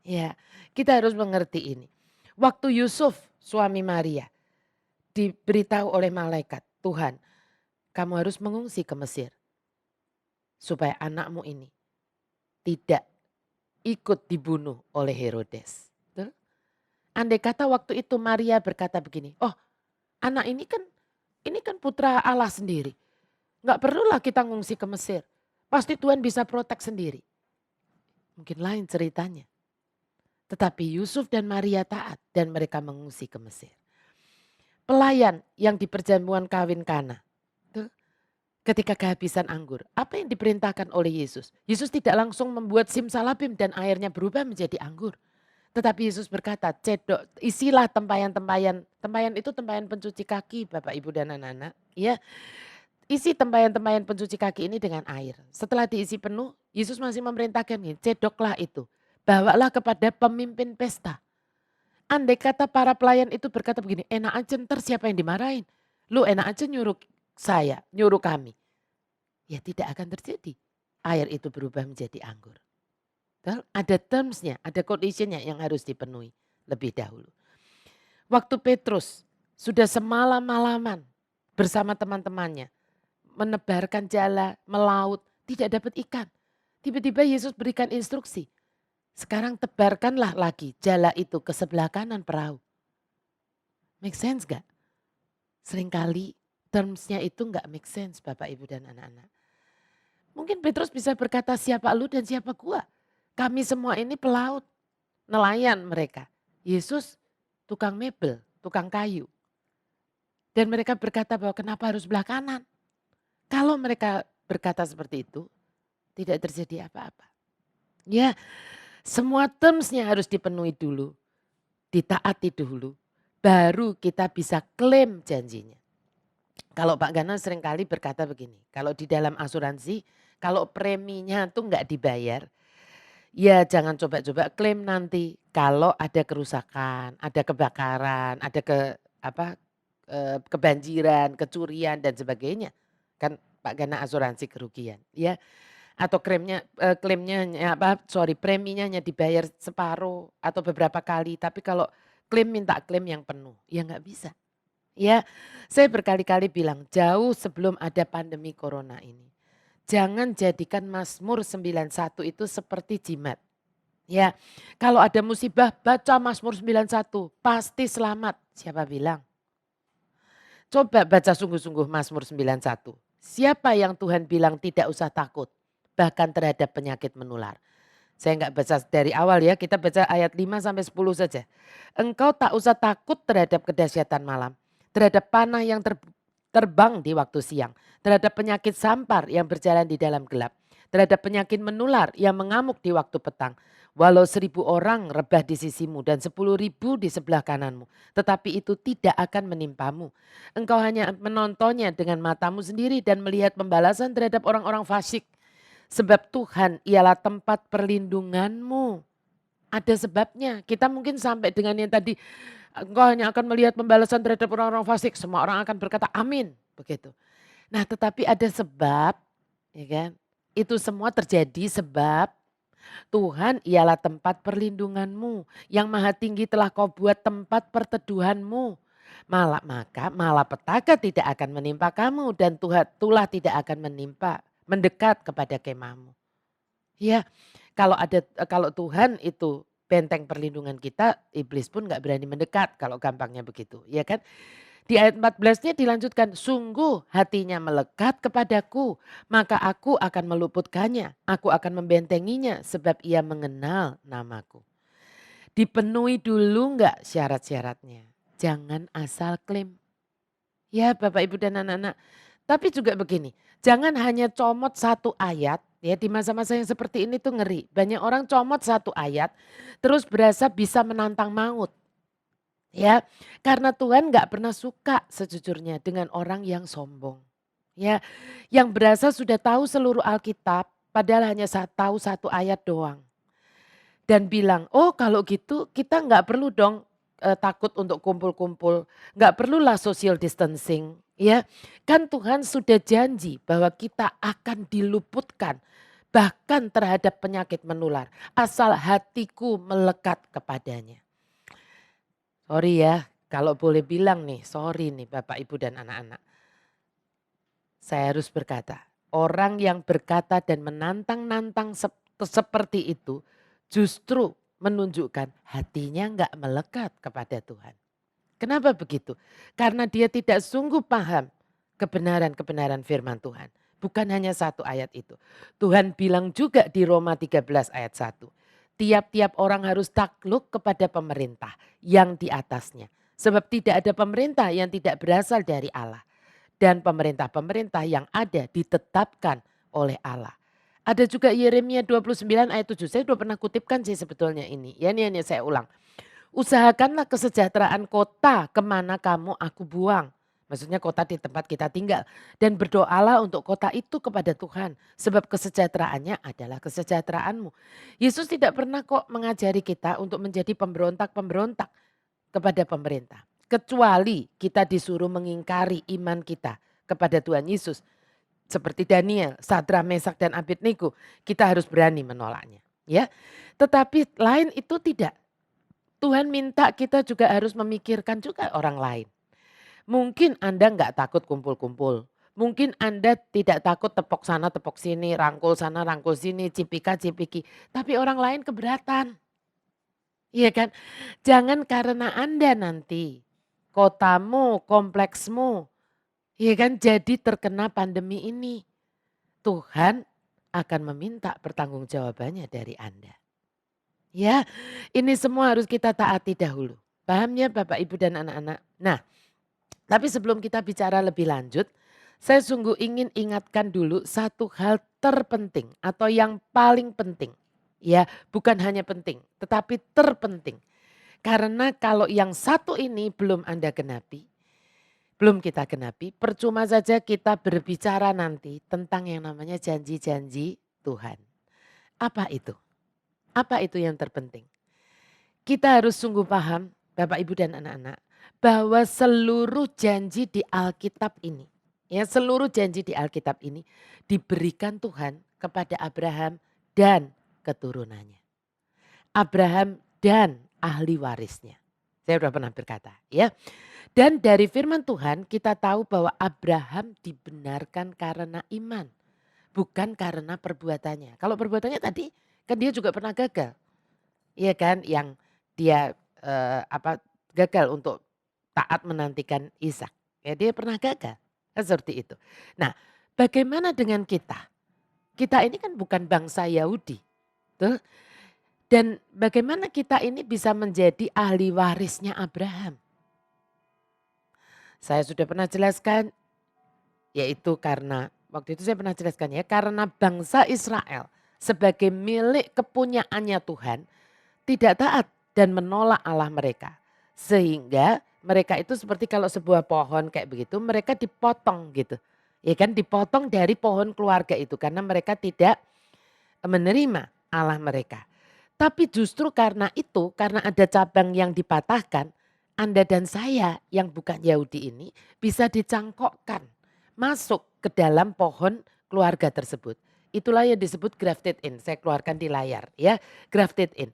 Ya kita harus mengerti ini. Waktu Yusuf suami Maria diberitahu oleh malaikat Tuhan. Kamu harus mengungsi ke Mesir. Supaya anakmu ini tidak ikut dibunuh oleh Herodes. Betul? Andai kata waktu itu Maria berkata begini, oh anak ini kan putra Allah sendiri. Enggak perlulah kita ngungsi ke Mesir. Pasti Tuhan bisa protek sendiri. Mungkin lain ceritanya. Tetapi Yusuf dan Maria taat dan mereka mengungsi ke Mesir. Pelayan yang di perjamuan kawin Kana. Ketika kehabisan anggur, apa yang diperintahkan oleh Yesus? Yesus tidak langsung membuat simsalabim dan airnya berubah menjadi anggur. Tetapi Yesus berkata, cedok, isilah tempayan-tempayan. Tempayan itu tempayan pencuci kaki Bapak Ibu dan anak-anak. Ya, isi tempayan-tempayan pencuci kaki ini dengan air. Setelah diisi penuh, Yesus masih memerintahkan ini, cedoklah itu. Bawalah kepada pemimpin pesta. Andai kata para pelayan itu berkata begini, enak aja ntar siapa yang dimarahin. Lu enak aja nyuruh saya, nyuruh kami. Ya tidak akan terjadi. Air itu berubah menjadi anggur. Ada termsnya, ada conditionnya yang harus dipenuhi lebih dahulu. Waktu Petrus sudah semalam-malaman bersama teman-temannya. Menebarkan jala, melaut, tidak dapat ikan. Tiba-tiba Yesus berikan instruksi. Sekarang tebarkanlah lagi jala itu ke sebelah kanan perahu. Make sense gak? Seringkali termsnya itu gak make sense Bapak Ibu dan anak-anak. Mungkin Petrus bisa berkata siapa lu dan siapa gua. Kami semua ini pelaut, nelayan mereka. Yesus tukang mebel, tukang kayu. Dan mereka berkata bahwa kenapa harus belah kanan. Kalau mereka berkata seperti itu, tidak terjadi apa-apa. Ya, semua termsnya harus dipenuhi dulu, ditaati dulu, baru kita bisa klaim janjinya. Kalau Pak Gana seringkali berkata begini, kalau di dalam asuransi, kalau preminya tuh nggak dibayar, ya jangan coba-coba klaim nanti. Kalau ada kerusakan, ada kebakaran, ada kebanjiran, kecurian dan sebagainya. Kan Pak Gana asuransi kerugian, ya. Atau preminya hanya dibayar separuh atau beberapa kali. Tapi kalau minta klaim yang penuh, ya nggak bisa. Ya, saya berkali-kali bilang jauh sebelum ada pandemi corona ini. Jangan jadikan Mazmur 91 itu seperti jimat. Ya, kalau ada musibah baca Mazmur 91 pasti selamat. Siapa bilang? Coba baca sungguh-sungguh Mazmur 91. Siapa yang Tuhan bilang tidak usah takut? Bahkan terhadap penyakit menular. Saya nggak baca dari awal ya, kita baca ayat 5 sampai 10 saja. Engkau tak usah takut terhadap kedahsyatan malam, terhadap panah yang terbang di waktu siang, terhadap penyakit sampar yang berjalan di dalam gelap, terhadap penyakit menular yang mengamuk di waktu petang. Walau 1000 orang rebah di sisimu dan 10.000 di sebelah kananmu, tetapi itu tidak akan menimpamu. Engkau hanya menontonnya dengan matamu sendiri dan melihat pembalasan terhadap orang-orang fasik. Sebab Tuhan ialah tempat perlindunganmu. Ada sebabnya. Kita mungkin sampai dengan yang tadi, engkau hanya akan melihat pembalasan terhadap orang-orang fasik. Semua orang akan berkata amin. Begitu. Nah tetapi ada sebab, ya kan? Itu semua terjadi sebab Tuhan ialah tempat perlindunganmu. Yang maha tinggi telah kau buat tempat perteduhanmu. Maka malapetaka tidak akan menimpa kamu dan tulah tidak akan mendekat kepada kemahmu. Ya, kalau Tuhan itu benteng perlindungan kita, iblis pun nggak berani mendekat kalau gampangnya begitu, ya kan? Di ayat 14-nya dilanjutkan, sungguh hatinya melekat kepadaku, maka aku akan meluputkannya, aku akan membentenginya sebab ia mengenal namaku. Dipenuhi dulu nggak syarat-syaratnya, jangan asal klaim. Ya Bapak Ibu dan anak-anak, tapi juga begini, jangan hanya comot satu ayat, ya di masa-masa yang seperti ini tuh ngeri. Banyak orang comot satu ayat, terus berasa bisa menantang maut. Ya, karena Tuhan gak pernah suka sejujurnya dengan orang yang sombong. Ya, yang berasa sudah tahu seluruh Alkitab, padahal hanya tahu satu ayat doang. Dan bilang, oh kalau gitu kita gak perlu dong takut untuk kumpul-kumpul, gak perlulah social distancing. Ya, kan Tuhan sudah janji bahwa kita akan diluputkan bahkan terhadap penyakit menular asal hatiku melekat kepadanya. Sorry ya, kalau boleh bilang nih, sorry nih Bapak Ibu dan anak-anak. Saya harus berkata, orang yang berkata dan menantang-nantang seperti itu justru menunjukkan hatinya enggak melekat kepada Tuhan. Kenapa begitu? Karena dia tidak sungguh paham kebenaran-kebenaran firman Tuhan. Bukan hanya satu ayat itu. Tuhan bilang juga di Roma 13 ayat 1. Tiap-tiap orang harus takluk kepada pemerintah yang di atasnya. Sebab tidak ada pemerintah yang tidak berasal dari Allah. Dan pemerintah-pemerintah yang ada ditetapkan oleh Allah. Ada juga Yeremia 29 ayat 7. Saya sudah pernah kutipkan sih sebetulnya ini. Ya ini saya ulang. Usahakanlah kesejahteraan kota kemana kamu aku buang. Maksudnya kota di tempat kita tinggal. Dan berdoalah untuk kota itu kepada Tuhan. Sebab kesejahteraannya adalah kesejahteraanmu. Yesus tidak pernah kok mengajari kita untuk menjadi pemberontak-pemberontak kepada pemerintah. Kecuali kita disuruh mengingkari iman kita kepada Tuhan Yesus. Seperti Daniel, Sadrak, Mesak dan Abednego, kita harus berani menolaknya. Ya, tetapi lain itu tidak. Tuhan minta kita juga harus memikirkan juga orang lain. Mungkin Anda nggak takut kumpul-kumpul. Mungkin Anda tidak takut tepok sana tepok sini, rangkul sana rangkul sini, cipika cipiki. Tapi orang lain keberatan. Iya kan? Jangan karena Anda nanti kotamu, kompleksmu, iya kan, jadi terkena pandemi ini. Tuhan akan meminta pertanggungjawabannya dari Anda. Ya, ini semua harus kita taati dahulu. Paham ya Bapak Ibu dan anak-anak? Nah, tapi sebelum kita bicara lebih lanjut, saya sungguh ingin ingatkan dulu satu hal terpenting atau yang paling penting. Ya, bukan hanya penting, tetapi terpenting. Karena kalau yang satu ini belum Anda genapi, belum kita genapi, percuma saja kita berbicara nanti tentang yang namanya janji-janji Tuhan. Apa itu? Apa itu yang terpenting? Kita harus sungguh paham, Bapak Ibu dan anak-anak, bahwa seluruh janji di Alkitab ini, ya seluruh janji di Alkitab ini diberikan Tuhan kepada Abraham dan keturunannya. Abraham dan ahli warisnya. Saya sudah pernah berkata, ya. Dan dari firman Tuhan kita tahu bahwa Abraham dibenarkan karena iman, bukan karena perbuatannya. Kalau perbuatannya tadi kan dia juga pernah gagal. Iya kan, yang dia gagal untuk taat menantikan Ishak. Ya dia pernah gagal. Kan seperti itu. Nah, bagaimana dengan kita? Kita ini kan bukan bangsa Yahudi. Tuh. Dan bagaimana kita ini bisa menjadi ahli warisnya Abraham? Saya sudah pernah jelaskan, yaitu karena waktu itu saya pernah jelaskan ya, karena bangsa Israel sebagai milik kepunyaannya Tuhan tidak taat dan menolak Allah mereka. Sehingga mereka itu seperti kalau sebuah pohon kayak begitu, mereka dipotong gitu. Ya kan, dipotong dari pohon keluarga itu karena mereka tidak menerima Allah mereka. Tapi justru karena itu, karena ada cabang yang dipatahkan, Anda dan saya yang bukan Yahudi ini bisa dicangkokkan masuk ke dalam pohon keluarga tersebut. Itulah yang disebut grafted in. Saya keluarkan di layar ya, grafted in.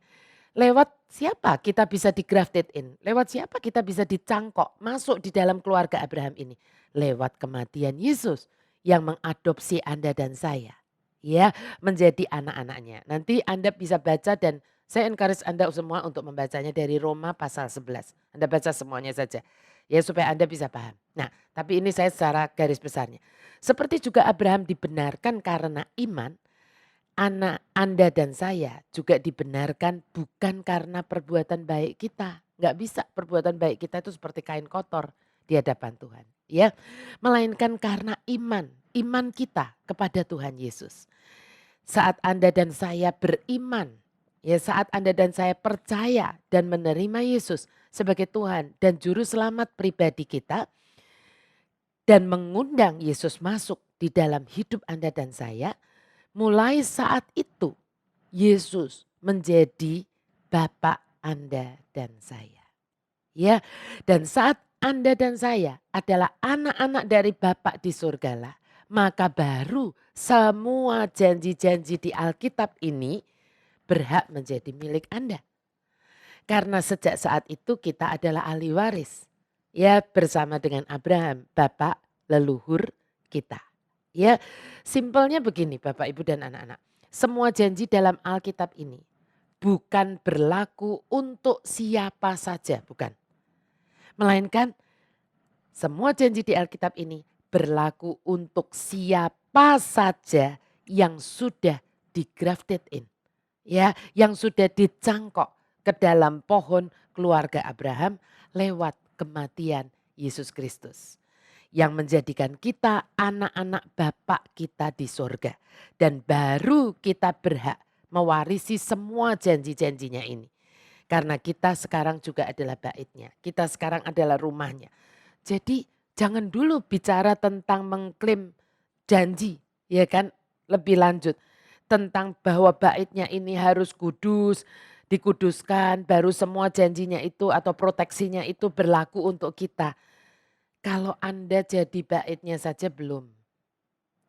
Lewat siapa kita bisa di grafted in? Lewat siapa kita bisa dicangkok masuk di dalam keluarga Abraham ini? Lewat kematian Yesus yang mengadopsi Anda dan saya. Ya, menjadi anak-anaknya. Nanti Anda bisa baca dan saya encourage Anda semua untuk membacanya dari Roma pasal 11. Anda baca semuanya saja. Ya supaya Anda bisa paham. Nah tapi ini saya secara garis besarnya. Seperti juga Abraham dibenarkan karena iman. Anak Anda dan saya juga dibenarkan bukan karena perbuatan baik kita. Nggak bisa perbuatan baik kita itu seperti kain kotor di hadapan Tuhan. Ya, melainkan karena iman. Iman kita kepada Tuhan Yesus. Saat Anda dan saya beriman, ya saat Anda dan saya percaya dan menerima Yesus sebagai Tuhan dan Juru Selamat pribadi kita dan mengundang Yesus masuk di dalam hidup Anda dan saya, mulai saat itu Yesus menjadi Bapa Anda dan saya. Ya, dan saat Anda dan saya adalah anak-anak dari Bapa di surgalah, maka baru semua janji-janji di Alkitab ini berhak menjadi milik Anda. Karena sejak saat itu kita adalah ahli waris. Ya bersama dengan Abraham, bapak leluhur kita. Ya simpelnya begini Bapak Ibu dan anak-anak. Semua janji dalam Alkitab ini bukan berlaku untuk siapa saja, bukan. Melainkan semua janji di Alkitab ini berlaku untuk siapa saja yang sudah di-grafted in. Ya, yang sudah dicangkok ke dalam pohon keluarga Abraham lewat kematian Yesus Kristus. Yang menjadikan kita anak-anak Bapa kita di surga. Dan baru kita berhak mewarisi semua janji-janjinya ini. Karena kita sekarang juga adalah baitnya. Kita sekarang adalah rumahnya. Jadi Jangan dulu bicara tentang mengklaim janji, ya kan? Lebih lanjut tentang bahwa baitnya ini harus kudus, dikuduskan, baru semua janjinya itu atau proteksinya itu berlaku untuk kita. Kalau Anda jadi baitnya saja belum.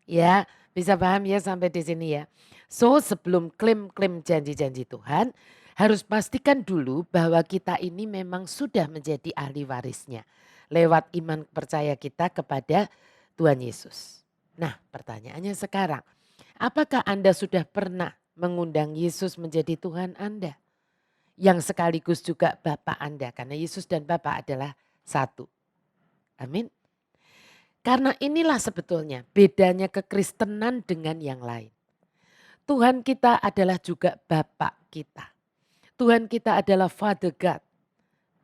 Ya, bisa paham ya sampai di sini ya. So sebelum klaim-klaim janji-janji Tuhan, harus pastikan dulu bahwa kita ini memang sudah menjadi ahli warisnya. Lewat iman percaya kita kepada Tuhan Yesus. Nah pertanyaannya sekarang, apakah Anda sudah pernah mengundang Yesus menjadi Tuhan Anda? Yang sekaligus juga Bapa Anda, karena Yesus dan Bapa adalah satu. Amin. Karena inilah sebetulnya bedanya kekristenan dengan yang lain. Tuhan kita adalah juga Bapa kita. Tuhan kita adalah Father God,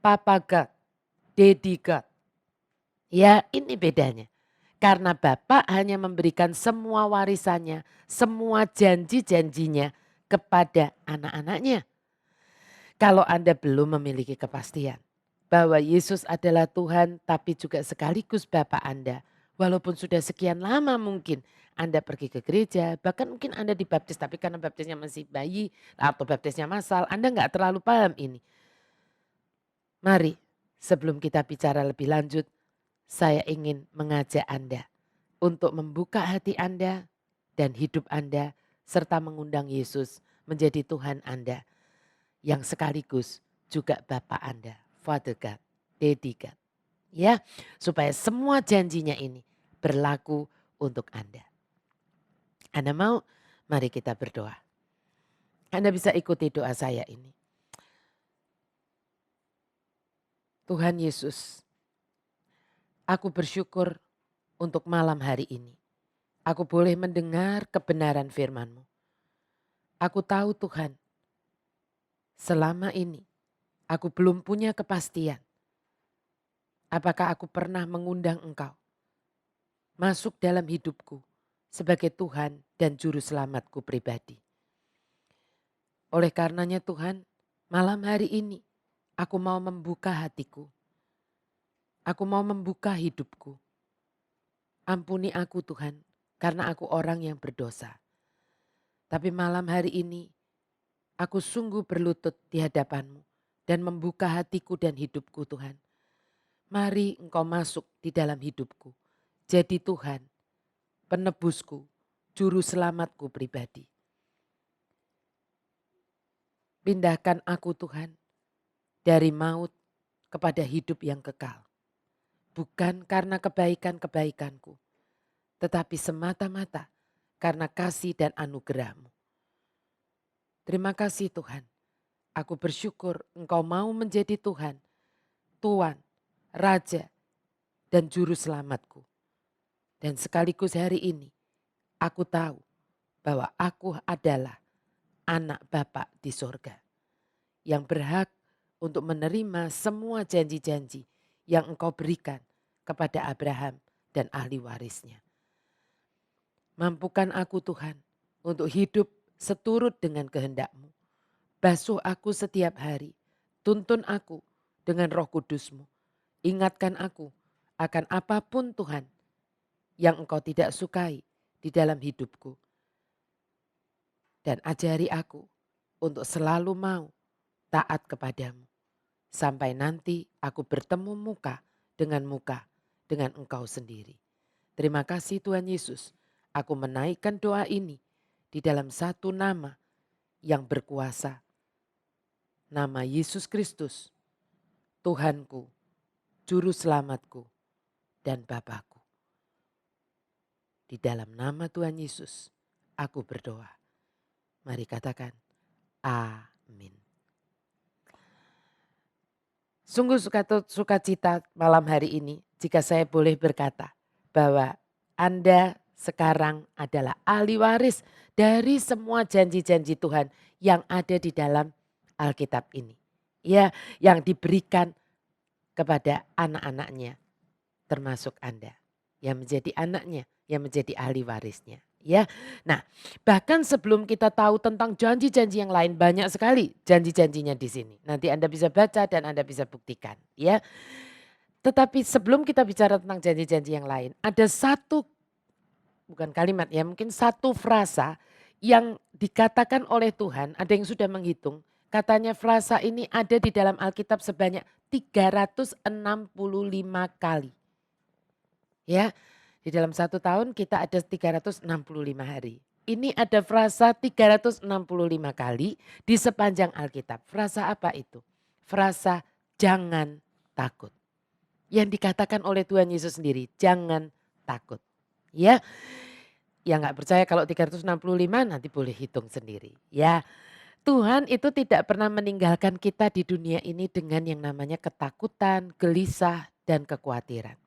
Papa God, Daddy God. Ya ini bedanya. Karena Bapa hanya memberikan semua warisannya, semua janji-janjinya kepada anak-anaknya. Kalau Anda belum memiliki kepastian bahwa Yesus adalah Tuhan tapi juga sekaligus Bapa Anda. Walaupun sudah sekian lama mungkin Anda pergi ke gereja, bahkan mungkin Anda dibaptis tapi karena baptisnya masih bayi atau baptisnya massal, Anda nggak terlalu paham ini. Mari sebelum kita bicara lebih lanjut, saya ingin mengajak Anda untuk membuka hati Anda dan hidup Anda serta mengundang Yesus menjadi Tuhan Anda yang sekaligus juga Bapa Anda, Father God, Daddy God. Ya, supaya semua janjinya ini berlaku untuk Anda. Anda mau? Mari kita berdoa. Anda bisa ikuti doa saya ini. Tuhan Yesus, aku bersyukur untuk malam hari ini. Aku boleh mendengar kebenaran firman-Mu. Aku tahu Tuhan, selama ini aku belum punya kepastian. Apakah aku pernah mengundang Engkau masuk dalam hidupku sebagai Tuhan dan Juru Selamatku pribadi. Oleh karenanya Tuhan, malam hari ini aku mau membuka hatiku. Aku mau membuka hidupku. Ampuni aku Tuhan, karena aku orang yang berdosa. Tapi malam hari ini aku sungguh berlutut di hadapan-Mu dan membuka hatiku dan hidupku Tuhan. Mari Engkau masuk di dalam hidupku. Jadi Tuhan, penebusku, juru selamatku pribadi. Pindahkan aku Tuhan dari maut kepada hidup yang kekal. Bukan karena kebaikan-kebaikanku, tetapi semata-mata karena kasih dan anugerah-Mu. Terima kasih Tuhan. Aku bersyukur Engkau mau menjadi Tuhan, Tuan, Raja, dan Juru Selamatku. Dan sekaligus hari ini aku tahu bahwa aku adalah anak Bapa di sorga yang berhak untuk menerima semua janji-janji yang Engkau berikan kepada Abraham dan ahli warisnya. Mampukan aku Tuhan untuk hidup seturut dengan kehendak-Mu. Basuh aku setiap hari, tuntun aku dengan Roh Kudus-Mu. Ingatkan aku akan apapun Tuhan yang Engkau tidak sukai di dalam hidupku. Dan ajari aku untuk selalu mau taat kepadamu. Sampai nanti aku bertemu muka dengan Engkau sendiri. Terima kasih Tuhan Yesus. Aku menaikkan doa ini di dalam satu nama yang berkuasa. Nama Yesus Kristus, Tuhanku, Juru Selamatku, dan Bapakku. Di dalam nama Tuhan Yesus, aku berdoa. Mari katakan, amin. Sungguh sukacita malam hari ini jika saya boleh berkata bahwa Anda sekarang adalah ahli waris dari semua janji-janji Tuhan yang ada di dalam Alkitab ini. Ya, yang diberikan kepada anak-anaknya termasuk Anda yang menjadi anaknya, yang menjadi ahli warisnya. Ya, nah bahkan sebelum kita tahu tentang janji-janji yang lain banyak sekali janji-janjinya di sini. Nanti Anda bisa baca dan Anda bisa buktikan. Ya, Tetapi sebelum kita bicara tentang janji-janji yang lain, ada satu, bukan kalimat ya, mungkin satu frasa yang dikatakan oleh Tuhan, ada yang sudah menghitung. Katanya frasa ini ada di dalam Alkitab sebanyak 365 kali. Ya, di dalam satu tahun kita ada 365 hari. Ini ada frasa 365 kali di sepanjang Alkitab. Frasa apa itu? Frasa jangan takut. Yang dikatakan oleh Tuhan Yesus sendiri, jangan takut. Ya, yang nggak percaya kalau 365 nanti boleh hitung sendiri. Ya, Tuhan itu tidak pernah meninggalkan kita di dunia ini dengan yang namanya ketakutan, gelisah, dan kekhawatiran.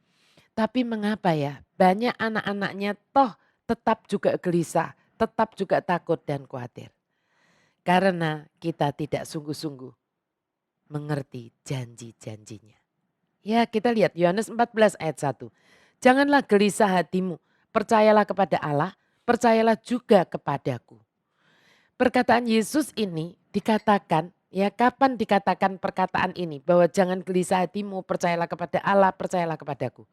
Tapi mengapa ya banyak anak-anaknya toh tetap juga gelisah, tetap juga takut dan khawatir. Karena kita tidak sungguh-sungguh mengerti janji-janjinya. Ya, kita lihat Yohanes 14 ayat 1. Janganlah gelisah hatimu, percayalah kepada Allah, percayalah juga kepadaku. Perkataan Yesus ini dikatakan, ya kapan dikatakan perkataan ini bahwa jangan gelisah hatimu, percayalah kepada Allah, percayalah kepadaku.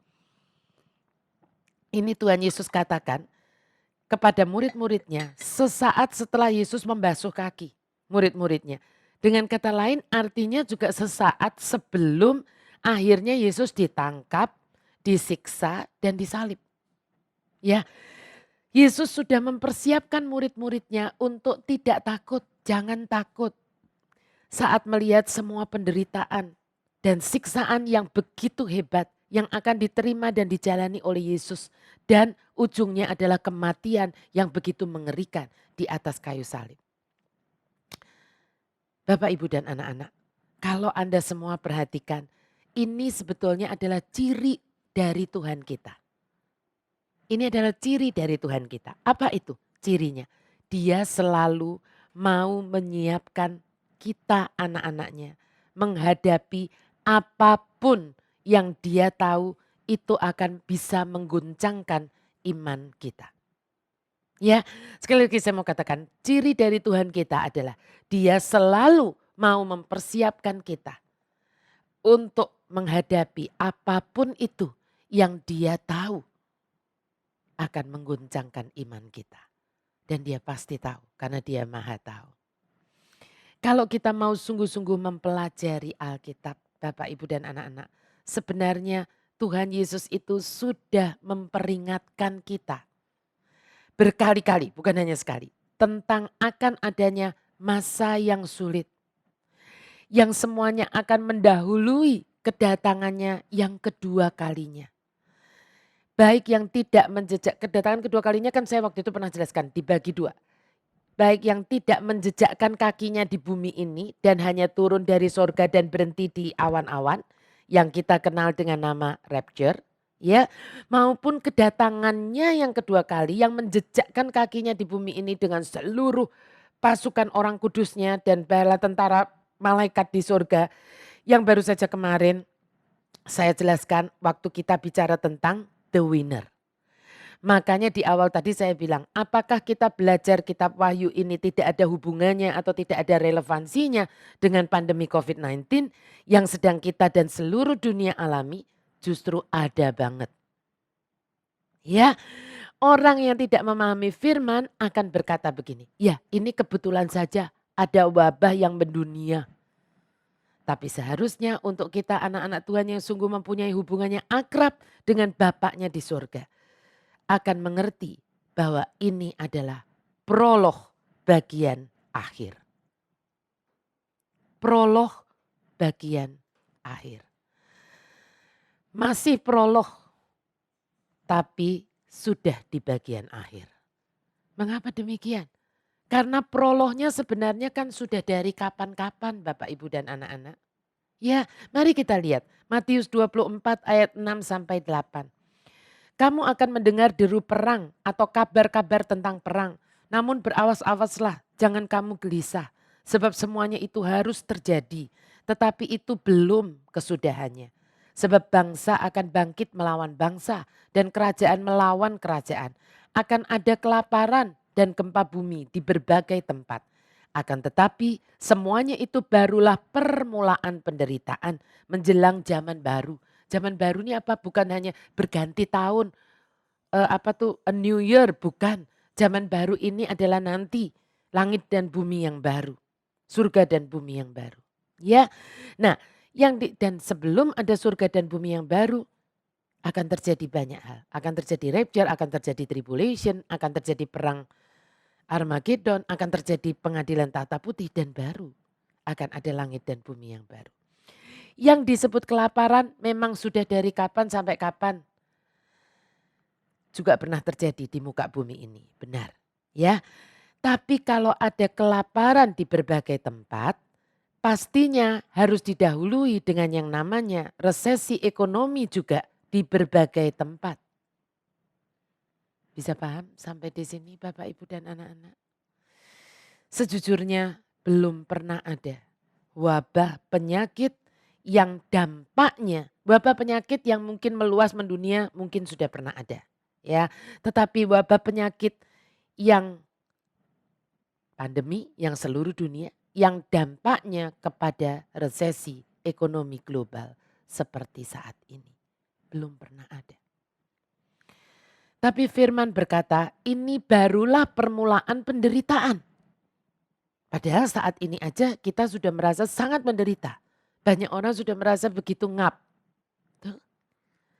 Ini Tuhan Yesus katakan kepada murid-muridnya sesaat setelah Yesus membasuh kaki murid-muridnya. Dengan kata lain artinya juga sesaat sebelum akhirnya Yesus ditangkap, disiksa dan disalib. Ya, Yesus sudah mempersiapkan murid-muridnya untuk tidak takut, jangan takut. Saat melihat semua penderitaan dan siksaan yang begitu hebat yang akan diterima dan dijalani oleh Yesus. Dan ujungnya adalah kematian yang begitu mengerikan di atas kayu salib. Bapak, Ibu dan anak-anak, kalau Anda semua perhatikan, ini sebetulnya adalah ciri dari Tuhan kita. Ini adalah ciri dari Tuhan kita. Apa itu cirinya? Dia selalu mau menyiapkan kita anak-anaknya menghadapi apapun yang dia tahu itu akan bisa mengguncangkan iman kita. Ya, sekali lagi saya mau katakan ciri dari Tuhan kita adalah dia selalu mau mempersiapkan kita untuk menghadapi apapun itu yang dia tahu akan mengguncangkan iman kita. Dan dia pasti tahu karena dia maha tahu. Kalau kita mau sungguh-sungguh mempelajari Alkitab, Bapak, Ibu dan anak-anak, sebenarnya Tuhan Yesus itu sudah memperingatkan kita berkali-kali, bukan hanya sekali, tentang akan adanya masa yang sulit. Yang semuanya akan mendahului kedatangannya yang kedua kalinya. Baik yang tidak menjejak, kedatangan kedua kalinya kan saya waktu itu pernah jelaskan, dibagi dua. Baik yang tidak menjejakkan kakinya di bumi ini dan hanya turun dari sorga dan berhenti di awan-awan yang kita kenal dengan nama rapture, ya, maupun kedatangannya yang kedua kali yang menjejakkan kakinya di bumi ini dengan seluruh pasukan orang kudusnya dan bala tentara malaikat di sorga yang baru saja kemarin saya jelaskan waktu kita bicara tentang the winner. Makanya di awal tadi saya bilang, apakah kita belajar kitab Wahyu ini tidak ada hubungannya atau tidak ada relevansinya dengan pandemi COVID-19 yang sedang kita dan seluruh dunia alami? Justru ada banget. Ya, orang yang tidak memahami firman akan berkata begini, ya ini kebetulan saja ada wabah yang mendunia. Tapi seharusnya untuk kita anak-anak Tuhan yang sungguh mempunyai hubungannya akrab dengan Bapaknya di surga, akan mengerti bahwa ini adalah prolog bagian akhir. Prolog bagian akhir. Masih prolog, tapi sudah di bagian akhir. Mengapa demikian? Karena prolognya sebenarnya kan sudah dari kapan-kapan Bapak Ibu dan anak-anak. Ya, mari kita lihat Matius 24 ayat 6 sampai 8. Kamu akan mendengar deru perang atau kabar-kabar tentang perang. Namun berawas-awaslah, jangan kamu gelisah. Sebab semuanya itu harus terjadi. Tetapi itu belum kesudahannya. Sebab bangsa akan bangkit melawan bangsa dan kerajaan melawan kerajaan. Akan ada kelaparan dan gempa bumi di berbagai tempat. Akan tetapi semuanya itu barulah permulaan penderitaan menjelang zaman baru. Zaman baru ini apa? Bukan hanya berganti tahun, a new year, bukan. Zaman baru ini adalah nanti langit dan bumi yang baru, surga dan bumi yang baru. Ya, nah dan sebelum ada surga dan bumi yang baru akan terjadi banyak hal. Akan terjadi rapture, akan terjadi tribulation, akan terjadi perang Armageddon, akan terjadi pengadilan tahta putih dan baru akan ada langit dan bumi yang baru. Yang disebut kelaparan memang sudah dari kapan sampai kapan juga pernah terjadi di muka bumi ini, benar. Ya, tapi kalau ada kelaparan di berbagai tempat, pastinya harus didahului dengan yang namanya resesi ekonomi juga di berbagai tempat. Bisa paham sampai di sini Bapak, Ibu dan anak-anak? Sejujurnya belum pernah ada wabah penyakit yang dampaknya, wabah penyakit yang mungkin meluas mendunia mungkin sudah pernah ada. Ya, tetapi wabah penyakit yang pandemi yang seluruh dunia yang dampaknya kepada resesi ekonomi global seperti saat ini belum pernah ada. Tapi firman berkata, ini barulah permulaan penderitaan. Padahal saat ini aja kita sudah merasa sangat menderita. Banyak orang sudah merasa begitu ngap. Tuh.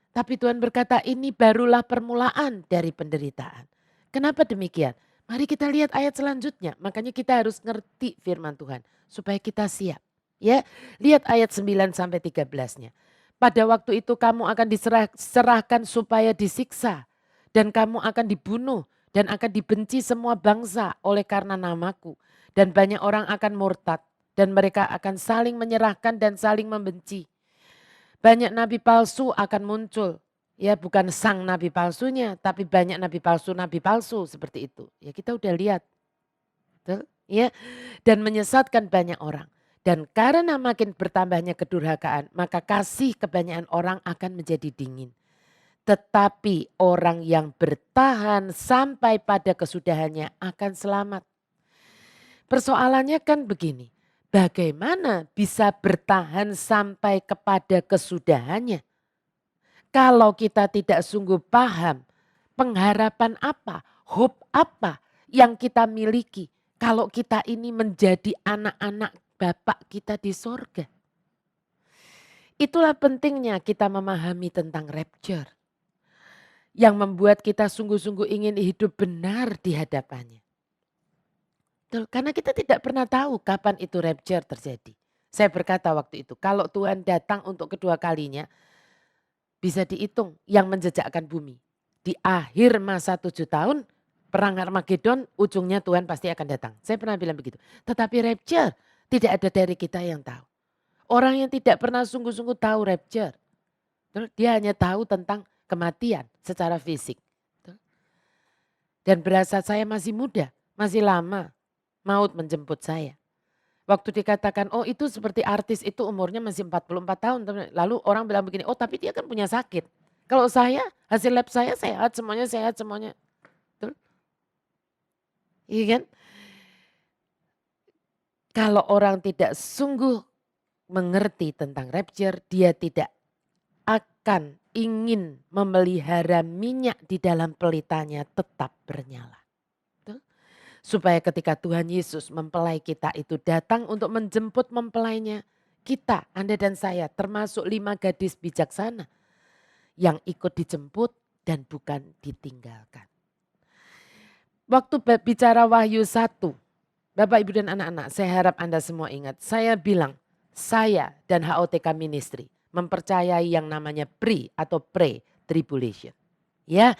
Tapi Tuhan berkata ini barulah permulaan dari penderitaan. Kenapa demikian? Mari kita lihat ayat selanjutnya. Makanya kita harus ngerti firman Tuhan supaya kita siap. Ya, lihat ayat 9 sampai 13-nya. Pada waktu itu kamu akan diserahkan supaya disiksa dan kamu akan dibunuh dan akan dibenci semua bangsa oleh karena namaku. Dan banyak orang akan murtad dan mereka akan saling menyerahkan dan saling membenci. Banyak nabi palsu akan muncul. Ya bukan sang nabi palsunya tapi banyak nabi palsu seperti itu. Ya kita udah lihat. Betul? Ya, dan menyesatkan banyak orang. Dan karena makin bertambahnya kedurhakaan maka kasih kebanyakan orang akan menjadi dingin. Tetapi orang yang bertahan sampai pada kesudahannya akan selamat. Persoalannya kan begini, bagaimana bisa bertahan sampai kepada kesudahannya? Kalau kita tidak sungguh paham pengharapan apa, hope apa yang kita miliki kalau kita ini menjadi anak-anak Bapak kita di sorga. Itulah pentingnya kita memahami tentang rapture. Yang membuat kita sungguh-sungguh ingin hidup benar di hadapannya. Karena kita tidak pernah tahu kapan itu rapture terjadi. Saya berkata waktu itu, kalau Tuhan datang untuk kedua kalinya, bisa dihitung yang menjejakkan bumi. Di akhir masa 7 tahun, perang Armageddon, ujungnya Tuhan pasti akan datang. Saya pernah bilang begitu. Tetapi rapture tidak ada dari kita yang tahu. Orang yang tidak pernah sungguh-sungguh tahu rapture, dia hanya tahu tentang kematian secara fisik. Dan berasa saya masih muda, masih lama. Maut menjemput saya. Waktu dikatakan, oh itu seperti artis itu umurnya masih 44 tahun. Lalu orang bilang begini, oh tapi dia kan punya sakit. Kalau saya, hasil lab saya sehat, semuanya sehat, semuanya. Betul? Iya kan? Kalau orang tidak sungguh mengerti tentang rapture, dia tidak akan ingin memelihara minyak di dalam pelitanya tetap bernyala. Supaya ketika Tuhan Yesus mempelai kita itu datang untuk menjemput mempelainya. Kita, Anda dan saya termasuk 5 gadis bijaksana yang ikut dijemput dan bukan ditinggalkan. Waktu bicara Wahyu 1, Bapak, Ibu dan anak-anak, saya harap Anda semua ingat. Saya bilang, saya dan HOTK Ministry mempercayai yang namanya pre-tribulation. Ya.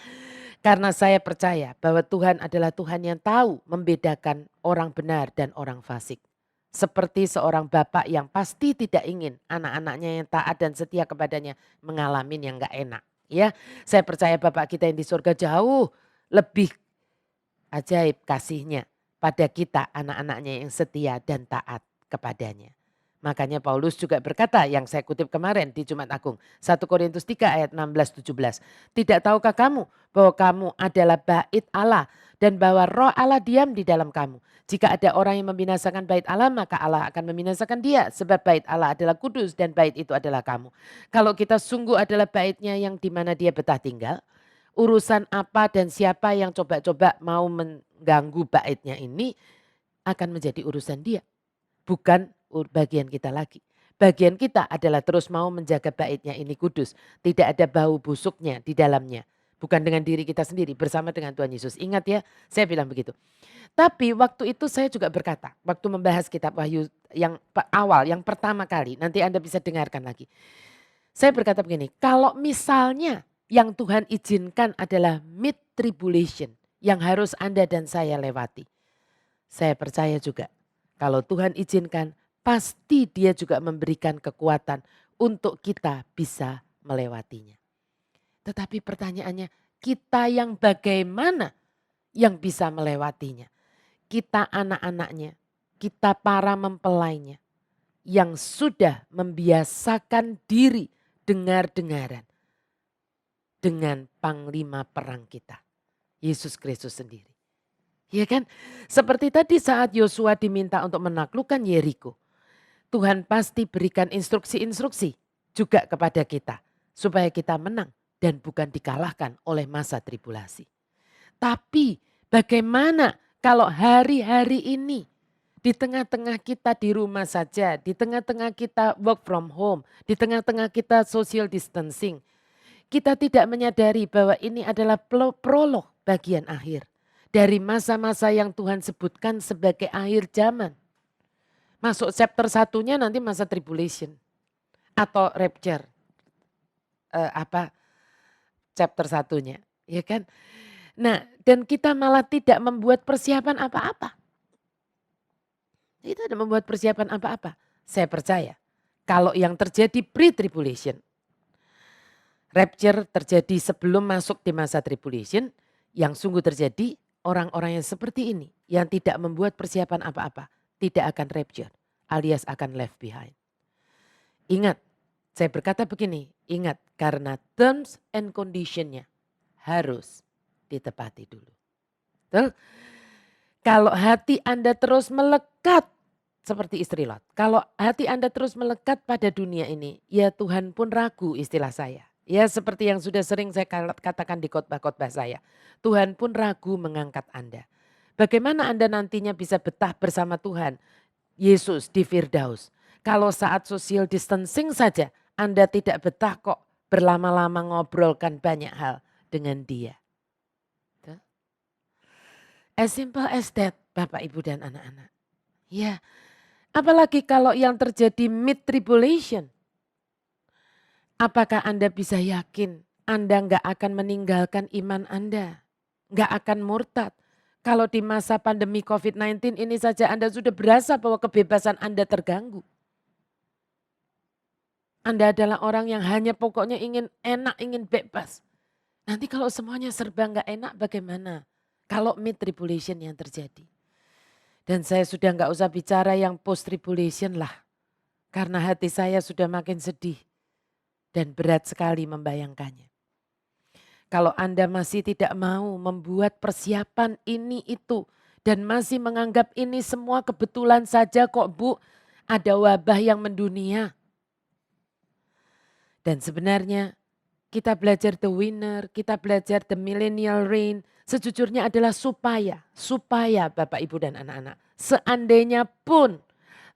Karena saya percaya bahwa Tuhan adalah Tuhan yang tahu membedakan orang benar dan orang fasik. Seperti seorang bapak yang pasti tidak ingin anak-anaknya yang taat dan setia kepadanya mengalami yang gak enak. Ya, saya percaya Bapak kita yang di surga jauh lebih ajaib kasihnya pada kita anak-anaknya yang setia dan taat kepadanya. Makanya Paulus juga berkata yang saya kutip kemarin di Jumat Agung. 1 Korintus 3 ayat 16-17. Tidak tahukah kamu bahwa kamu adalah bait Allah dan bahwa roh Allah diam di dalam kamu. Jika ada orang yang membinasakan bait Allah, maka Allah akan membinasakan dia. Sebab bait Allah adalah kudus dan bait itu adalah kamu. Kalau kita sungguh adalah baitnya yang dimana dia betah tinggal, urusan apa dan siapa yang coba-coba mau mengganggu baitnya ini akan menjadi urusan dia. Bukan bagian kita lagi. Bagian kita adalah terus mau menjaga baitnya ini kudus. Tidak ada bau busuknya di dalamnya. Bukan dengan diri kita sendiri, bersama dengan Tuhan Yesus. Ingat ya, saya bilang begitu. Tapi waktu itu saya juga berkata, waktu membahas kitab Wahyu yang awal, yang pertama kali, nanti Anda bisa dengarkan lagi. Saya berkata begini, kalau misalnya yang Tuhan izinkan adalah mid tribulation yang harus Anda dan saya lewati. Saya percaya juga kalau Tuhan izinkan pasti dia juga memberikan kekuatan untuk kita bisa melewatinya. Tetapi pertanyaannya, kita yang bagaimana yang bisa melewatinya? Kita anak-anaknya, kita para mempelainya yang sudah membiasakan diri dengar-dengaran dengan panglima perang kita, Yesus Kristus sendiri. Ya kan? Seperti tadi saat Yosua diminta untuk menaklukkan Yeriko, Tuhan pasti berikan instruksi-instruksi juga kepada kita supaya kita menang dan bukan dikalahkan oleh masa tribulasi. Tapi bagaimana kalau hari-hari ini di tengah-tengah kita di rumah saja, di tengah-tengah kita work from home, di tengah-tengah kita social distancing, kita tidak menyadari bahwa ini adalah prolog bagian akhir dari masa-masa yang Tuhan sebutkan sebagai akhir zaman. Masuk chapter satunya nanti masa tribulation atau rapture. Chapter satunya, ya kan? Nah, dan kita malah tidak membuat persiapan apa-apa. Kita tidak membuat persiapan apa-apa. Saya percaya kalau yang terjadi pre-tribulation, rapture terjadi sebelum masuk di masa tribulation, yang sungguh terjadi orang-orang yang seperti ini, yang tidak membuat persiapan apa-apa, tidak akan rapture alias akan left behind. Ingat, saya berkata begini, ingat karena terms and conditionnya harus ditepati dulu. Betul? Kalau hati Anda terus melekat seperti istri Lot. Kalau hati Anda terus melekat pada dunia ini, ya Tuhan pun ragu istilah saya. Ya seperti yang sudah sering saya katakan di khotbah-khotbah saya. Tuhan pun ragu mengangkat Anda. Bagaimana Anda nantinya bisa betah bersama Tuhan Yesus di Firdaus. Kalau saat social distancing saja Anda tidak betah kok berlama-lama ngobrolkan banyak hal dengan dia. As simple as that Bapak Ibu dan anak-anak. Ya, apalagi kalau yang terjadi mid tribulation. Apakah Anda bisa yakin Anda nggak akan meninggalkan iman Anda? Nggak akan murtad. Kalau di masa pandemi COVID-19 ini saja Anda sudah berasa bahwa kebebasan Anda terganggu. Anda adalah orang yang hanya pokoknya ingin enak, ingin bebas. Nanti kalau semuanya serba nggak enak bagaimana? Kalau mid tribulation yang terjadi. Dan saya sudah nggak usah bicara yang post tribulation lah. Karena hati saya sudah makin sedih. Dan berat sekali membayangkannya. Kalau Anda masih tidak mau membuat persiapan ini itu. Dan masih menganggap ini semua kebetulan saja kok Bu. Ada wabah yang mendunia. Dan sebenarnya kita belajar the winner, kita belajar the millennial reign. Sejujurnya adalah supaya Bapak Ibu dan anak-anak. Seandainya pun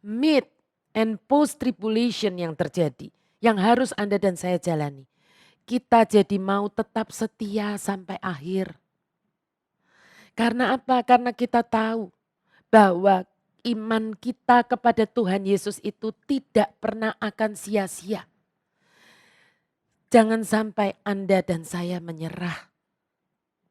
mid and post tribulation yang terjadi. Yang harus Anda dan saya jalani. Kita jadi mau tetap setia sampai akhir. Karena apa? Karena kita tahu bahwa iman kita kepada Tuhan Yesus itu tidak pernah akan sia-sia. Jangan sampai Anda dan saya menyerah.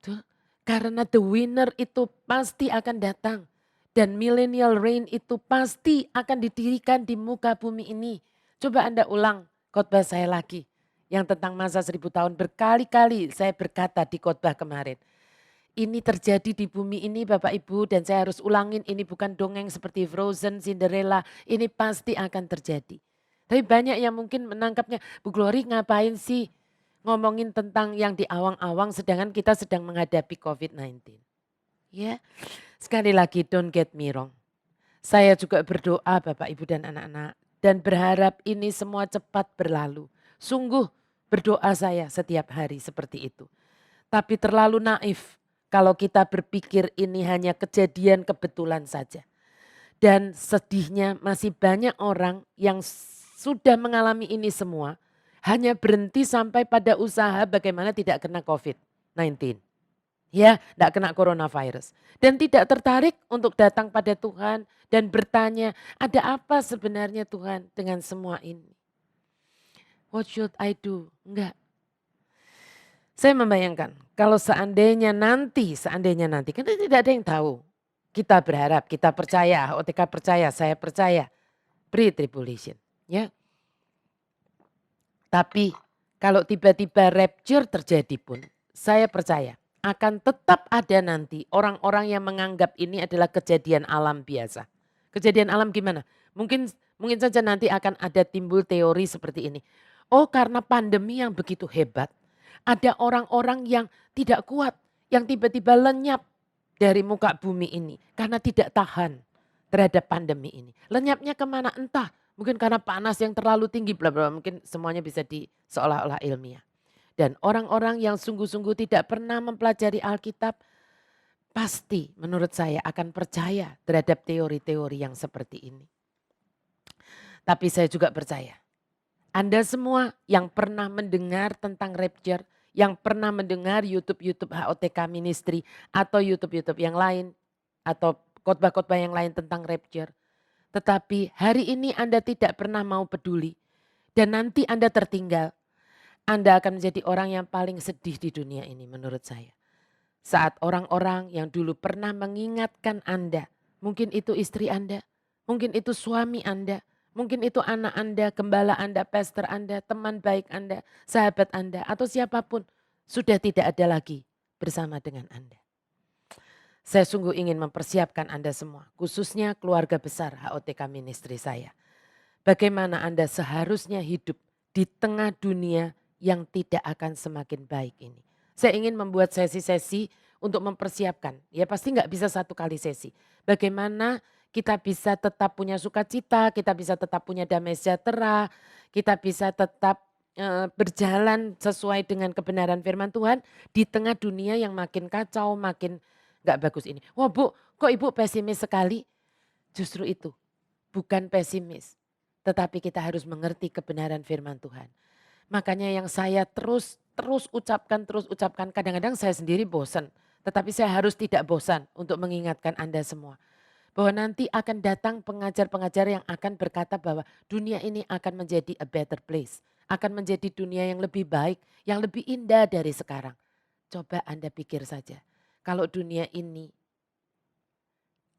Tuh, karena the winner itu pasti akan datang. Dan millennial reign itu pasti akan didirikan di muka bumi ini. Coba Anda ulang khotbah saya lagi. Yang tentang masa 1000 tahun berkali-kali saya berkata di khotbah kemarin. Ini terjadi di bumi ini Bapak Ibu dan saya harus ulangin ini bukan dongeng seperti Frozen, Cinderella. Ini pasti akan terjadi. Tapi banyak yang mungkin menangkapnya, Bu Glory ngapain sih ngomongin tentang yang di awang-awang sedangkan kita sedang menghadapi COVID-19. Ya, Sekali lagi, don't get me wrong. Saya juga berdoa Bapak Ibu dan anak-anak. Dan berharap ini semua cepat berlalu. Sungguh berdoa saya setiap hari seperti itu. Tapi terlalu naif kalau kita berpikir ini hanya kejadian kebetulan saja. Dan sedihnya masih banyak orang yang sudah mengalami ini semua. Hanya berhenti sampai pada usaha bagaimana tidak kena COVID-19. Ya, tidak kena coronavirus. Dan tidak tertarik untuk datang pada Tuhan dan bertanya, ada apa sebenarnya Tuhan dengan semua ini? What should I do? Enggak. Saya membayangkan kalau seandainya nanti, kan tidak ada yang tahu. Kita berharap, kita percaya, OTK percaya, saya percaya. Pre-tribulation. Ya. Tapi kalau tiba-tiba rapture terjadi pun, saya percaya akan tetap ada nanti orang-orang yang menganggap ini adalah kejadian alam biasa. Kejadian alam gimana? Mungkin saja nanti akan ada timbul teori seperti ini. Oh, karena pandemi yang begitu hebat, ada orang-orang yang tidak kuat, yang tiba-tiba lenyap dari muka bumi ini karena tidak tahan terhadap pandemi ini. Lenyapnya kemana? Entah. Mungkin karena panas yang terlalu tinggi, bla bla. Mungkin semuanya bisa seolah-olah ilmiah. Dan orang-orang yang sungguh-sungguh tidak pernah mempelajari Alkitab, pasti menurut saya akan percaya terhadap teori-teori yang seperti ini. Tapi saya juga percaya, Anda semua yang pernah mendengar tentang rapture, yang pernah mendengar YouTube HOTK Ministry atau YouTube yang lain, atau khotbah-khotbah yang lain tentang rapture. Tetapi hari ini Anda tidak pernah mau peduli dan nanti Anda tertinggal. Anda akan menjadi orang yang paling sedih di dunia ini menurut saya. Saat orang-orang yang dulu pernah mengingatkan Anda, mungkin itu istri Anda, mungkin itu suami Anda, mungkin itu anak Anda, gembala Anda, pastor Anda, teman baik Anda, sahabat Anda, atau siapapun sudah tidak ada lagi bersama dengan Anda. Saya sungguh ingin mempersiapkan Anda semua, khususnya keluarga besar HOTK Ministry saya. Bagaimana Anda seharusnya hidup di tengah dunia yang tidak akan semakin baik ini. Saya ingin membuat sesi-sesi untuk mempersiapkan. Ya pasti nggak bisa satu kali sesi. Bagaimana kita bisa tetap punya sukacita, kita bisa tetap punya damai sejahtera, kita bisa tetap berjalan sesuai dengan kebenaran firman Tuhan di tengah dunia yang makin kacau, makin nggak bagus ini. Wah Bu, kok Ibu pesimis sekali? Justru itu, bukan pesimis. Tetapi kita harus mengerti kebenaran firman Tuhan. Makanya yang saya terus ucapkan, kadang-kadang saya sendiri bosan. Tetapi saya harus tidak bosan untuk mengingatkan Anda semua. Bahwa nanti akan datang pengajar-pengajar yang akan berkata bahwa dunia ini akan menjadi a better place. Akan menjadi dunia yang lebih baik, yang lebih indah dari sekarang. Coba Anda pikir saja, kalau dunia ini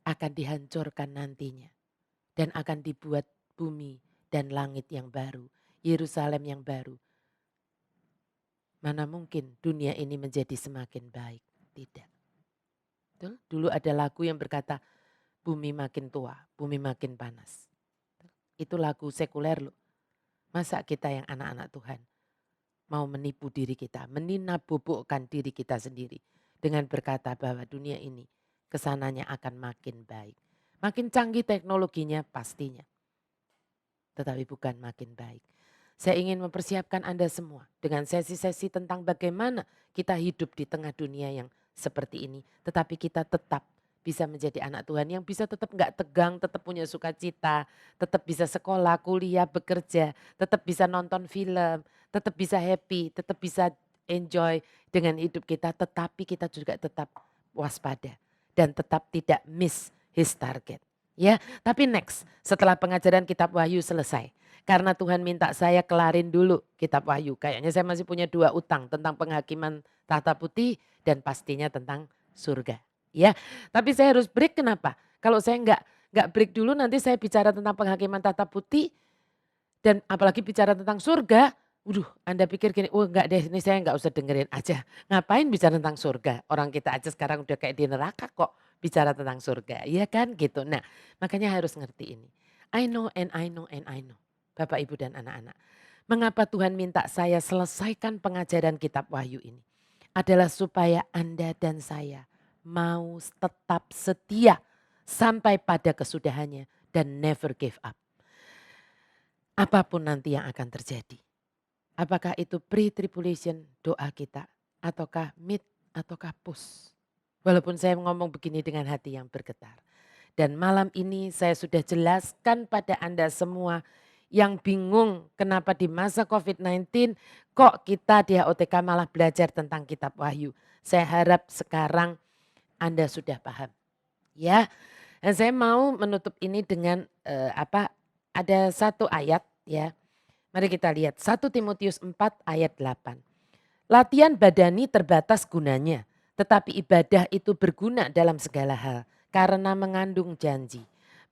akan dihancurkan nantinya. Dan akan dibuat bumi dan langit yang baru, Yerusalem yang baru. Mana mungkin dunia ini menjadi semakin baik? Tidak. Betul? Dulu ada lagu yang berkata, bumi makin tua, bumi makin panas. Itu lagu sekuler loh. Masa kita yang anak-anak Tuhan mau menipu diri kita, meninabobokan diri kita sendiri dengan berkata bahwa dunia ini kesananya akan makin baik. Makin canggih teknologinya pastinya. Tetapi bukan makin baik. Saya ingin mempersiapkan Anda semua dengan sesi-sesi tentang bagaimana kita hidup di tengah dunia yang seperti ini. Tetapi kita tetap bisa menjadi anak Tuhan yang bisa tetap gak tegang, tetap punya sukacita, tetap bisa sekolah, kuliah, bekerja, tetap bisa nonton film, tetap bisa happy, tetap bisa enjoy dengan hidup kita. Tetapi kita juga tetap waspada dan tetap tidak miss his target. Ya, tapi next setelah pengajaran kitab Wahyu selesai. Karena Tuhan minta saya kelarin dulu kitab Wahyu. Kayaknya saya masih punya 2 utang tentang penghakiman tahta putih dan pastinya tentang surga. Ya, tapi saya harus break kenapa? Kalau saya nggak break dulu nanti saya bicara tentang penghakiman tahta putih dan apalagi bicara tentang surga. Anda pikir gini, enggak deh ini saya nggak usah dengerin aja. Ngapain bicara tentang surga? Orang kita aja sekarang udah kayak di neraka kok bicara tentang surga. Iya kan gitu. Nah makanya harus ngerti ini. I know and I know and I know. Bapak, Ibu, dan anak-anak. Mengapa Tuhan minta saya selesaikan pengajaran kitab Wahyu ini? Adalah supaya Anda dan saya mau tetap setia sampai pada kesudahannya dan never give up. Apapun nanti yang akan terjadi. Apakah itu pre-tribulation doa kita ataukah mid ataukah post. Walaupun saya ngomong begini dengan hati yang bergetar. Dan malam ini saya sudah jelaskan pada Anda semua yang bingung kenapa di masa COVID-19 kok kita di HOTK malah belajar tentang kitab Wahyu. Saya harap sekarang Anda sudah paham. Ya, dan saya mau menutup ini dengan ada satu ayat ya. Mari kita lihat 1 Timotius 4 ayat 8. Latihan badani terbatas gunanya, tetapi ibadah itu berguna dalam segala hal karena mengandung janji.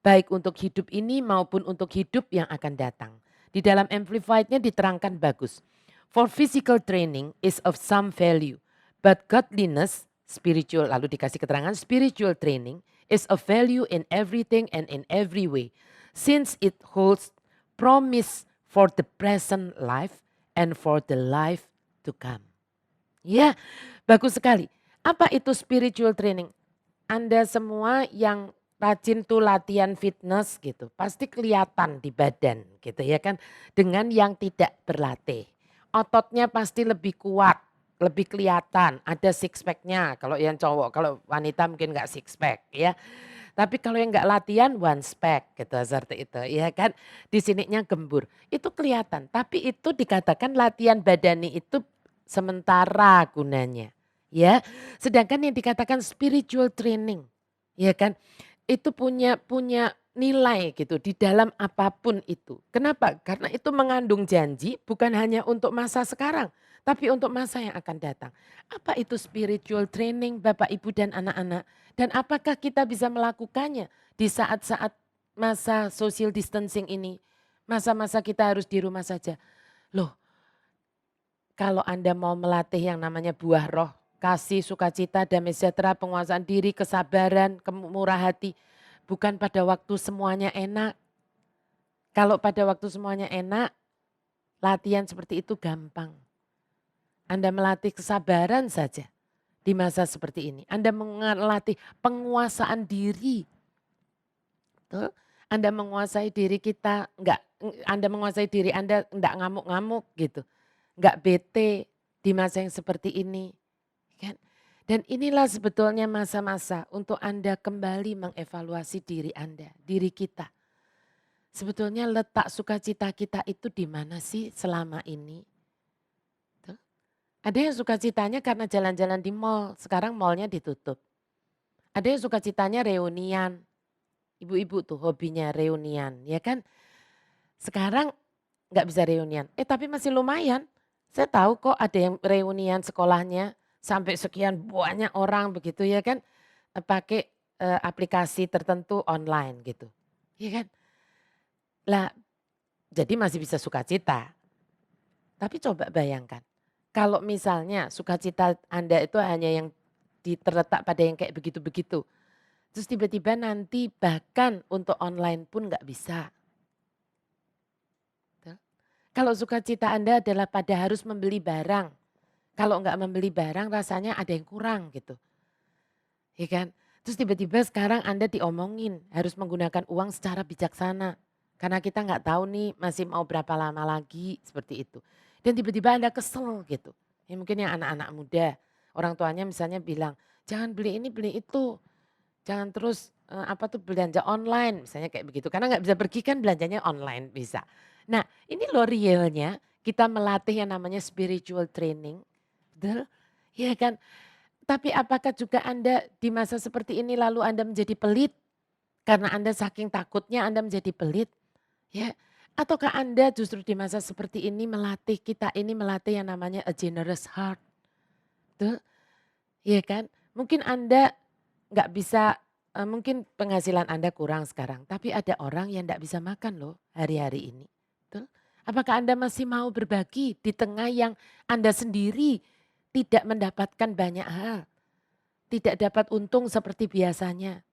Baik untuk hidup ini maupun untuk hidup yang akan datang. Di dalam Amplified-nya diterangkan bagus. For physical training is of some value, but godliness, spiritual, lalu dikasih keterangan spiritual training is of value in everything and in every way. Since it holds promise for the present life and for the life to come. Ya, bagus sekali. Apa itu spiritual training? Anda semua yang rajin tuh latihan fitness gitu, pasti kelihatan di badan gitu ya kan. Dengan yang tidak berlatih. Ototnya pasti lebih kuat, lebih kelihatan. Ada six pack-nya kalau yang cowok, kalau wanita mungkin gak six pack ya. Tapi kalau yang nggak latihan one pack gitu seperti itu ya kan. Di sininya gembur. Itu kelihatan. Tapi itu dikatakan latihan badani itu sementara gunanya. Ya, sedangkan yang dikatakan spiritual training, ya kan, itu punya nilai gitu di dalam apapun itu. Kenapa? Karena itu mengandung janji bukan hanya untuk masa sekarang, tapi untuk masa yang akan datang. Apa itu spiritual training Bapak Ibu dan anak-anak? Dan apakah kita bisa melakukannya di saat-saat masa social distancing ini? Masa-masa kita harus di rumah saja. Loh, kalau Anda mau melatih yang namanya buah roh, kasih, sukacita, damai sejahtera, penguasaan diri, kesabaran, kemurah hati. Bukan pada waktu semuanya enak. Kalau pada waktu semuanya enak, latihan seperti itu gampang. Anda melatih kesabaran saja di masa seperti ini. Anda melatih penguasaan diri. Tuh, Anda menguasai diri kita, Anda menguasai diri Anda enggak ngamuk-ngamuk gitu. Enggak bete di masa yang seperti ini. Kan? Dan inilah sebetulnya masa-masa untuk Anda kembali mengevaluasi diri Anda, diri kita. Sebetulnya letak sukacita kita itu di mana sih selama ini? Tuh. Ada yang sukacitanya karena jalan-jalan di mall, sekarang mallnya ditutup. Ada yang sukacitanya reunian, ibu-ibu tuh hobinya reunian, ya kan? Sekarang nggak bisa reunian, tapi masih lumayan. Saya tahu kok ada yang reunian sekolahnya, sampai sekian banyak orang begitu ya kan, pakai aplikasi tertentu online gitu, ya kan. Lah jadi masih bisa sukacita. Tapi coba bayangkan, kalau misalnya sukacita Anda itu hanya yang terletak pada yang kayak begitu-begitu. Terus tiba-tiba nanti bahkan untuk online pun nggak bisa. Kalau sukacita Anda adalah pada harus membeli barang. Kalau nggak membeli barang rasanya ada yang kurang gitu. Ya kan? Terus tiba-tiba sekarang Anda diomongin harus menggunakan uang secara bijaksana. Karena kita nggak tahu nih masih mau berapa lama lagi seperti itu. Dan tiba-tiba Anda kesel gitu. Ya mungkin yang anak-anak muda, orang tuanya misalnya bilang jangan beli ini beli itu. Jangan terus belanja online misalnya kayak begitu. Karena nggak bisa pergi kan belanjanya online bisa. Nah ini loh realnya kita melatih yang namanya spiritual training. Betul? Ya kan? Tapi apakah juga Anda di masa seperti ini lalu Anda menjadi pelit? Karena Anda saking takutnya Anda menjadi pelit? Ya, ataukah Anda justru di masa seperti ini kita ini melatih yang namanya a generous heart? Betul? Ya kan? Mungkin Anda nggak bisa, mungkin penghasilan Anda kurang sekarang. Tapi ada orang yang nggak bisa makan loh hari-hari ini. Betul? Apakah Anda masih mau berbagi di tengah yang Anda sendiri tidak mendapatkan banyak hal, tidak dapat untung seperti biasanya.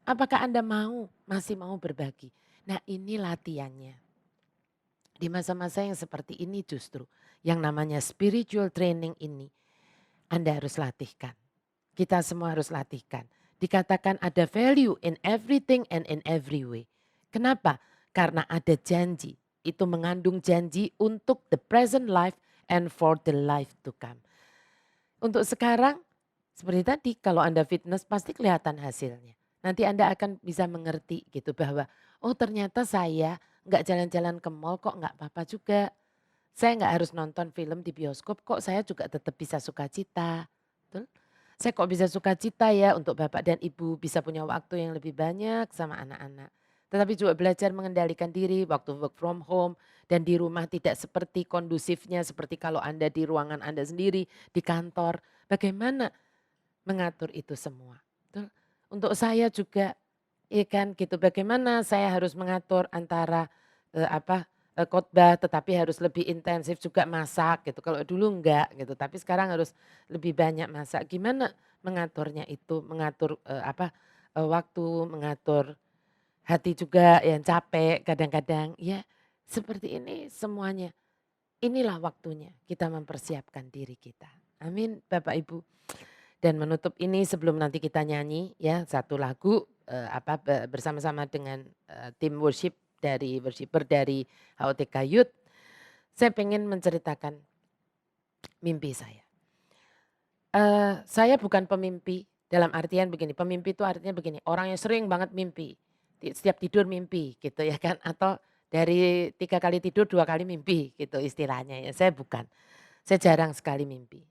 Apakah Anda masih mau berbagi? Nah ini latihannya. Di masa-masa yang seperti ini justru yang namanya spiritual training ini Anda harus latihkan. kita semua harus latihkan. Dikatakan ada value in everything and in every way. Kenapa? Karena ada janji. Itu mengandung janji untuk the present life and for the life to come. Untuk sekarang, seperti tadi, kalau Anda fitness pasti kelihatan hasilnya. Nanti Anda akan bisa mengerti gitu bahwa, oh ternyata saya nggak jalan-jalan ke mall kok nggak apa-apa juga. Saya nggak harus nonton film di bioskop kok saya juga tetap bisa sukacita. Betul? Saya kok bisa sukacita ya untuk Bapak dan Ibu bisa punya waktu yang lebih banyak sama anak-anak. Tetapi juga belajar mengendalikan diri waktu work from home dan di rumah tidak seperti kondusifnya seperti kalau Anda di ruangan Anda sendiri, di kantor. Bagaimana mengatur itu semua. Betul? Untuk saya juga, ya kan gitu. Bagaimana saya harus mengatur antara khotbah, tetapi harus lebih intensif juga masak gitu. Kalau dulu enggak gitu, tapi sekarang harus lebih banyak masak. Gimana mengaturnya itu, mengatur waktu, mengatur hati juga yang capek kadang-kadang. Ya seperti ini semuanya. Inilah waktunya kita mempersiapkan diri kita. Amin Bapak Ibu. Dan menutup ini sebelum nanti kita nyanyi ya satu lagu bersama-sama dengan tim worship dari worshiper dari HOTK Youth. Saya pengen menceritakan mimpi saya. Saya bukan pemimpi dalam artian begini, pemimpi itu artinya begini, orang yang sering banget mimpi, setiap tidur mimpi gitu ya kan, atau dari 3 kali tidur 2 kali mimpi gitu istilahnya ya, saya bukan. Saya jarang sekali mimpi.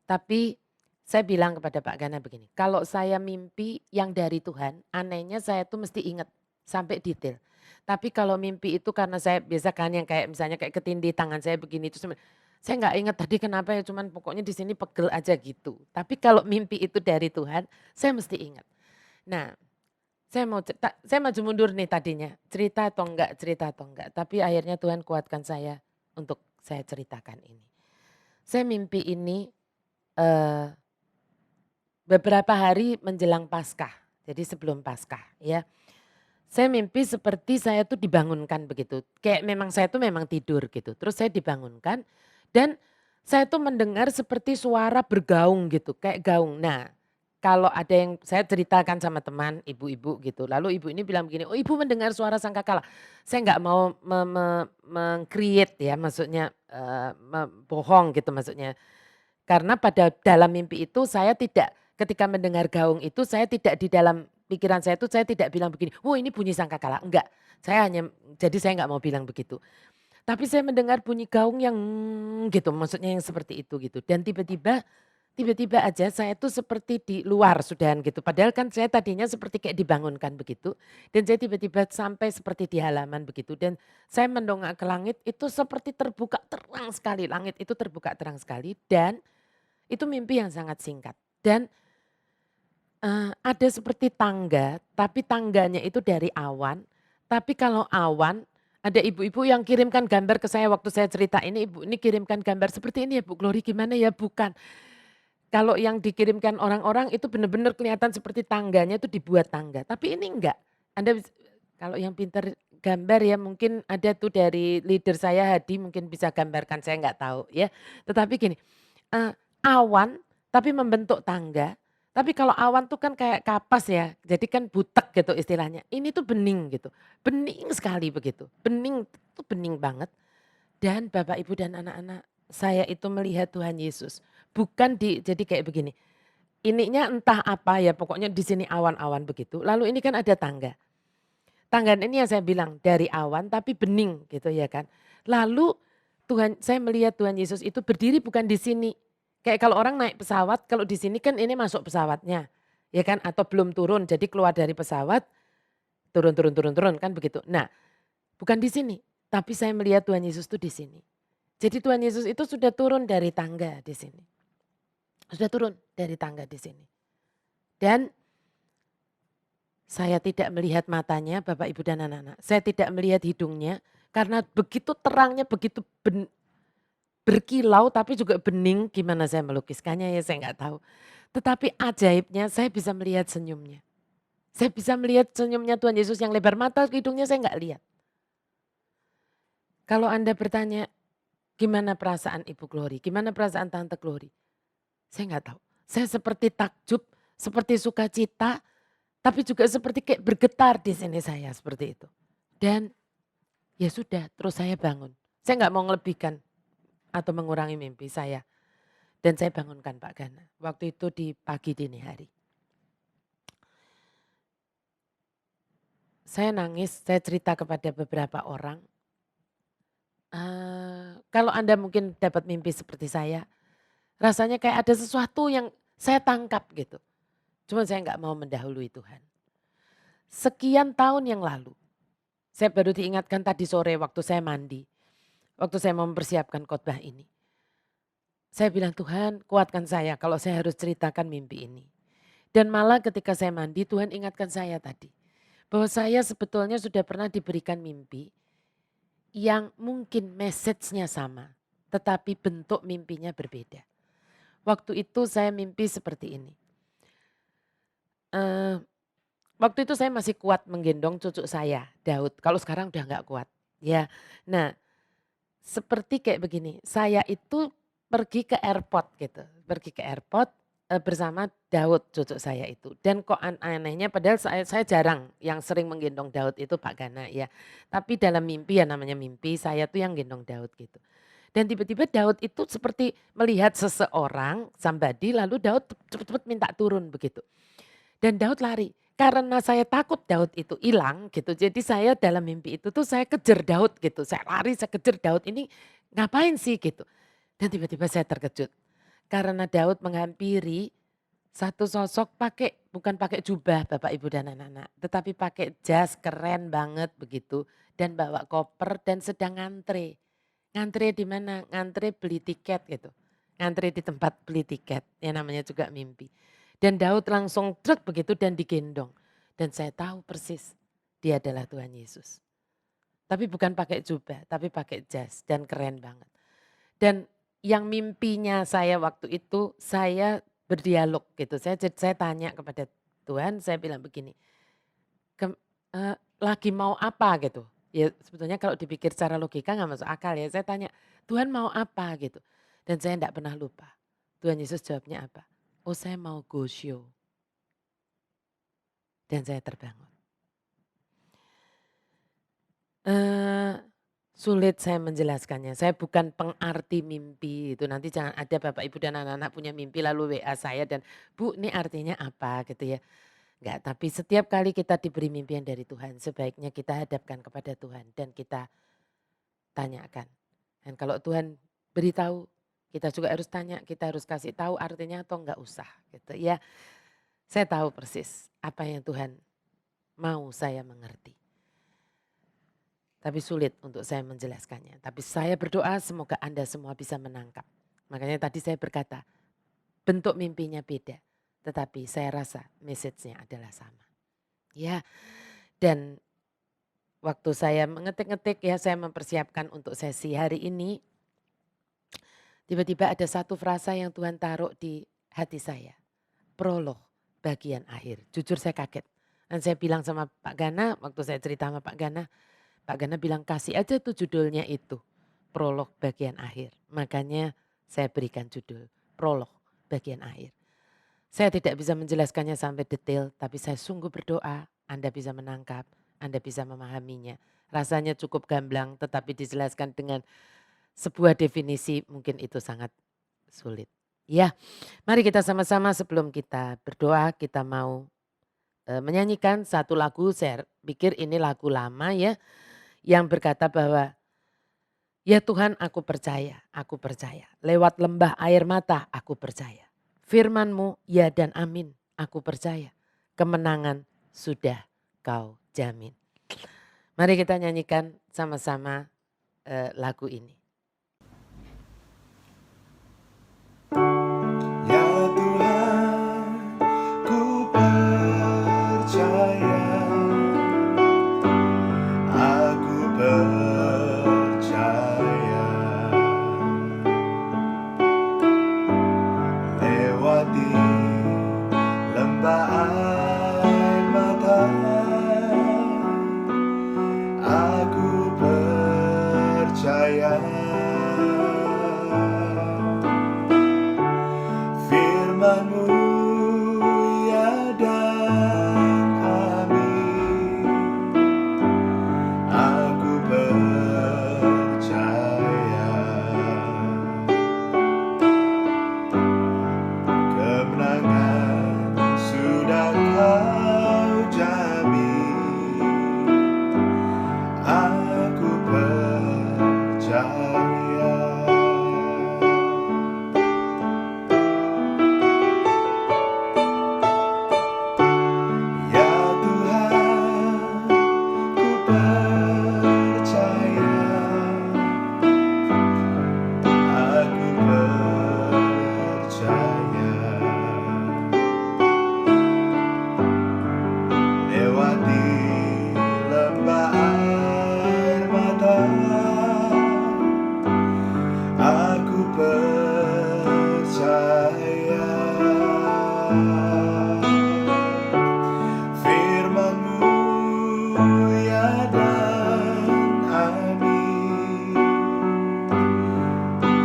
Tapi saya bilang kepada Pak Gana begini, kalau saya mimpi yang dari Tuhan, anehnya saya tuh mesti ingat sampai detail. Tapi kalau mimpi itu karena saya biasa kan yang kayak misalnya kayak ketindih tangan saya begini itu saya nggak ingat tadi kenapa ya cuman pokoknya di sini pegel aja gitu. Tapi kalau mimpi itu dari Tuhan, saya mesti ingat. Nah, saya maju mundur nih tadinya, cerita atau enggak. Tapi akhirnya Tuhan kuatkan saya untuk saya ceritakan ini. Saya mimpi ini beberapa hari menjelang Paskah, jadi sebelum Paskah ya. Saya mimpi seperti saya tuh dibangunkan begitu, kayak memang saya tuh memang tidur gitu, terus saya dibangunkan dan saya tuh mendengar seperti suara bergaung gitu, kayak gaung. Nah, kalau ada yang saya ceritakan sama teman ibu-ibu gitu, lalu ibu ini bilang begini, "Oh ibu mendengar suara sangkakala." Saya nggak mau meng-create ya, maksudnya bohong gitu maksudnya. Karena pada dalam mimpi itu saya tidak ketika mendengar gaung itu saya tidak di dalam pikiran saya itu saya tidak bilang begini, "Oh ini bunyi sangkakala." Enggak, saya nggak mau bilang begitu. Tapi saya mendengar bunyi gaung yang gitu, maksudnya yang seperti itu gitu. Dan tiba-tiba aja saya tuh seperti di luar sudahan gitu. Padahal kan saya tadinya seperti kayak dibangunkan begitu. Dan saya tiba-tiba sampai seperti di halaman begitu. Dan saya mendongak ke langit itu seperti terbuka terang sekali. Langit itu terbuka terang sekali dan itu mimpi yang sangat singkat. Dan ada seperti tangga, tapi tangganya itu dari awan. Tapi kalau awan, ada ibu-ibu yang kirimkan gambar ke saya waktu saya cerita ini, ibu ini kirimkan gambar seperti ini ya Bu Glory gimana ya? Bukan. Kalau yang dikirimkan orang-orang itu benar-benar kelihatan seperti tangganya itu dibuat tangga. Tapi ini enggak. Kalau yang pintar gambar ya mungkin ada tuh dari leader saya Hadi mungkin bisa gambarkan saya nggak tahu ya. Tetapi gini, awan tapi membentuk tangga. Tapi kalau awan tuh kan kayak kapas ya, jadi kan butek gitu istilahnya. Ini tuh bening gitu, bening sekali begitu, bening tuh bening banget. Dan Bapak Ibu dan anak-anak saya itu melihat Tuhan Yesus. Jadi kayak begini, ininya entah apa ya pokoknya di sini awan-awan begitu. Lalu ini kan ada tangga. Tangga ini yang saya bilang dari awan tapi bening gitu ya kan. Lalu saya melihat Tuhan Yesus itu berdiri bukan di sini. Kayak kalau orang naik pesawat, kalau di sini kan ini masuk pesawatnya, ya kan? Atau belum turun, jadi keluar dari pesawat, turun kan begitu. Nah, bukan di sini, tapi saya melihat Tuhan Yesus itu di sini. Jadi Tuhan Yesus itu sudah turun dari tangga di sini. Sudah turun dari tangga di sini. Dan saya tidak melihat matanya Bapak Ibu dan anak-anak. Saya tidak melihat hidungnya karena begitu terangnya, begitu berkilau tapi juga bening, gimana saya melukiskannya ya saya nggak tahu. Tetapi ajaibnya saya bisa melihat senyumnya. Saya bisa melihat senyumnya Tuhan Yesus yang lebar mata, hidungnya saya nggak lihat. Kalau Anda bertanya, gimana perasaan Ibu Glory, gimana perasaan Tante Glory? Saya nggak tahu. Saya seperti takjub, seperti sukacita, tapi juga seperti kayak bergetar di sini saya seperti itu. Dan ya sudah, terus saya bangun. Saya nggak mau ngelebihkan atau mengurangi mimpi saya. Dan saya bangunkan Pak Gana. Waktu itu di pagi dini hari. Saya nangis, saya cerita kepada beberapa orang. Kalau Anda mungkin dapat mimpi seperti saya, rasanya kayak ada sesuatu yang saya tangkap gitu. Cuma saya nggak mau mendahului Tuhan. Sekian tahun yang lalu, saya baru diingatkan tadi sore waktu saya mandi. Waktu saya mau mempersiapkan khotbah ini. Saya bilang, Tuhan kuatkan saya kalau saya harus ceritakan mimpi ini. Dan malah ketika saya mandi, Tuhan ingatkan saya tadi. Bahwa saya sebetulnya sudah pernah diberikan mimpi yang mungkin message-nya sama, tetapi bentuk mimpinya berbeda. Waktu itu saya mimpi seperti ini. Waktu itu saya masih kuat menggendong cucu saya, Daud. Kalau sekarang udah nggak kuat. Ya, nah seperti kayak begini. Saya itu pergi ke airport gitu, pergi ke airport bersama Daud cucu saya itu. Dan kok anehnya padahal saya jarang yang sering menggendong Daud itu Pak Gana ya. Tapi dalam mimpi ya namanya mimpi saya tuh yang gendong Daud gitu. Dan tiba-tiba Daud itu seperti melihat seseorang, somebody, lalu Daud cepet-cepet minta turun begitu. Dan Daud lari. Karena saya takut Daud itu hilang gitu. Jadi saya dalam mimpi itu tuh saya kejar Daud gitu. Saya lari, saya kejar Daud ini ngapain sih gitu. Dan tiba-tiba saya terkejut. Karena Daud menghampiri satu sosok bukan pakai jubah Bapak Ibu dan anak-anak. Tetapi pakai jas keren banget begitu. Dan bawa koper dan sedang ngantre. Ngantre di mana? Ngantre beli tiket gitu. Ngantre di tempat beli tiket. Yang namanya juga mimpi. Dan Daud langsung truk begitu dan digendong. Dan saya tahu persis dia adalah Tuhan Yesus. Tapi bukan pakai jubah, tapi pakai jas dan keren banget. Dan yang mimpinya saya waktu itu saya berdialog gitu. Saya tanya kepada Tuhan, saya bilang begini, lagi mau apa gitu. Ya sebetulnya kalau dipikir secara logika nggak masuk akal ya. Saya tanya, Tuhan mau apa gitu. Dan saya tidak pernah lupa. Tuhan Yesus jawabnya apa? Oh saya mau go show. Dan saya terbangun. Sulit saya menjelaskannya. Saya bukan pengarti mimpi itu. Nanti jangan ada Bapak Ibu dan anak-anak punya mimpi lalu WA saya dan Bu ini artinya apa gitu ya. Enggak, tapi setiap kali kita diberi mimpian dari Tuhan sebaiknya kita hadapkan kepada Tuhan dan kita tanyakan. Dan kalau Tuhan beritahu kita juga harus tanya, kita harus kasih tahu artinya atau enggak usah gitu ya. Saya tahu persis apa yang Tuhan mau saya mengerti. Tapi sulit untuk saya menjelaskannya. Tapi saya berdoa semoga Anda semua bisa menangkap. Makanya tadi saya berkata, bentuk mimpinya beda. Tetapi saya rasa message-nya adalah sama. Ya, dan waktu saya mengetik-ngetik ya saya mempersiapkan untuk sesi hari ini. Tiba-tiba ada satu frasa yang Tuhan taruh di hati saya. Prolog bagian akhir. Jujur saya kaget. Dan saya bilang sama Pak Gana, waktu saya cerita sama Pak Gana bilang kasih aja tuh judulnya itu. Prolog bagian akhir. Makanya saya berikan judul prolog bagian akhir. Saya tidak bisa menjelaskannya sampai detail, tapi saya sungguh berdoa Anda bisa menangkap, Anda bisa memahaminya. Rasanya cukup gamblang tetapi dijelaskan dengan sebuah definisi mungkin itu sangat sulit. Ya, mari kita sama-sama sebelum kita berdoa kita mau menyanyikan satu lagu, saya pikir ini lagu lama ya. Yang berkata bahwa ya Tuhan aku percaya. Lewat lembah air mata aku percaya. Firman-Mu ya dan amin aku percaya. Kemenangan sudah Kau jamin. Mari kita nyanyikan sama-sama lagu ini. Ya Tuhan, ku percaya, aku percaya. Lewati lembah air mata, aku percaya. firman-Mu ya dan amin. Aku percaya kemenangan sudah Kau jamin. Aku percaya. Ya Tuhan, ku percaya. Aku percaya. Lewati lembah air mata, aku percaya. Firman-Mu ya dan amin.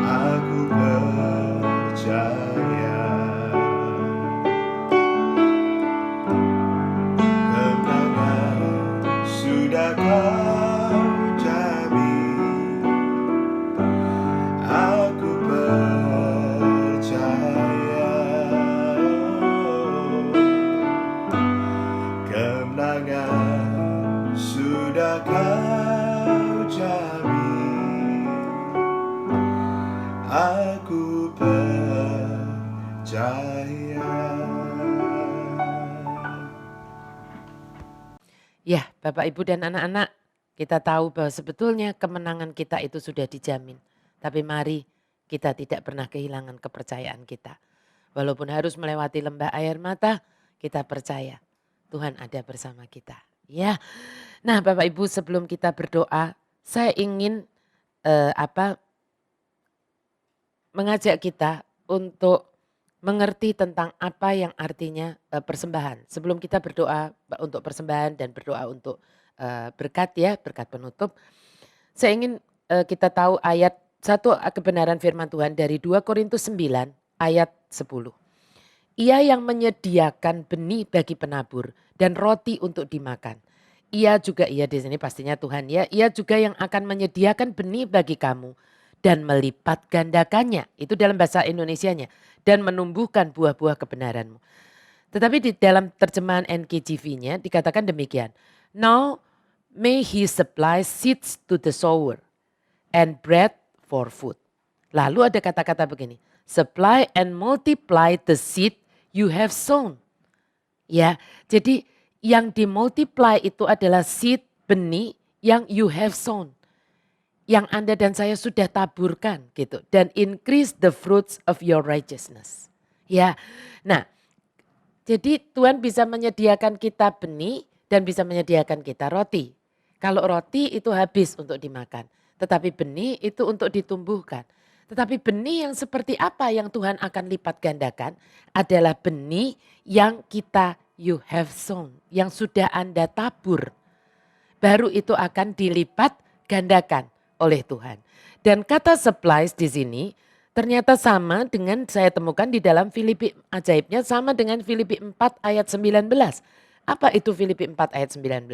Aku percaya kemenangan sudah Kau jamin. Aku percaya kemenangan sudah Kau jamin. Aku percaya. Ya, Bapak, Ibu, dan anak-anak, kita tahu bahwa sebetulnya kemenangan kita itu sudah dijamin. Tapi mari kita tidak pernah kehilangan kepercayaan kita. Walaupun harus melewati lembah air mata, kita percaya Tuhan ada bersama kita. Ya, nah Bapak Ibu, sebelum kita berdoa, saya ingin mengajak kita untuk mengerti tentang apa yang artinya persembahan. Sebelum kita berdoa untuk persembahan dan berdoa untuk berkat ya, berkat penutup. Saya ingin kita tahu ayat satu kebenaran firman Tuhan dari 2 Korintus 9 ayat 10. Ia yang menyediakan benih bagi penabur dan roti untuk dimakan. Ia juga, ia di sini pastinya Tuhan ya, ia juga yang akan menyediakan benih bagi kamu dan melipat gandakannya. Itu dalam bahasa Indonesianya. Dan menumbuhkan buah-buah kebenaranmu. Tetapi di dalam terjemahan NKJV-nya dikatakan demikian. Now may he supply seeds to the sower and bread for food. Lalu ada kata-kata begini. Supply and multiply the seed you have sown. Ya, jadi yang dimultiply itu adalah seed, benih yang you have sown. Yang Anda dan saya sudah taburkan gitu. Dan increase the fruits of your righteousness. Ya, nah jadi Tuhan bisa menyediakan kita benih dan bisa menyediakan kita roti. Kalau roti itu habis untuk dimakan. Tetapi benih itu untuk ditumbuhkan. Tetapi benih yang seperti apa yang Tuhan akan lipat gandakan adalah benih yang kita you have sown. Yang sudah Anda tabur. Baru itu akan dilipat gandakan oleh Tuhan. Dan kata supplies di sini ternyata sama dengan saya temukan di dalam Filipi, ajaibnya sama dengan Filipi 4 ayat 19. Apa itu Filipi 4 ayat 19?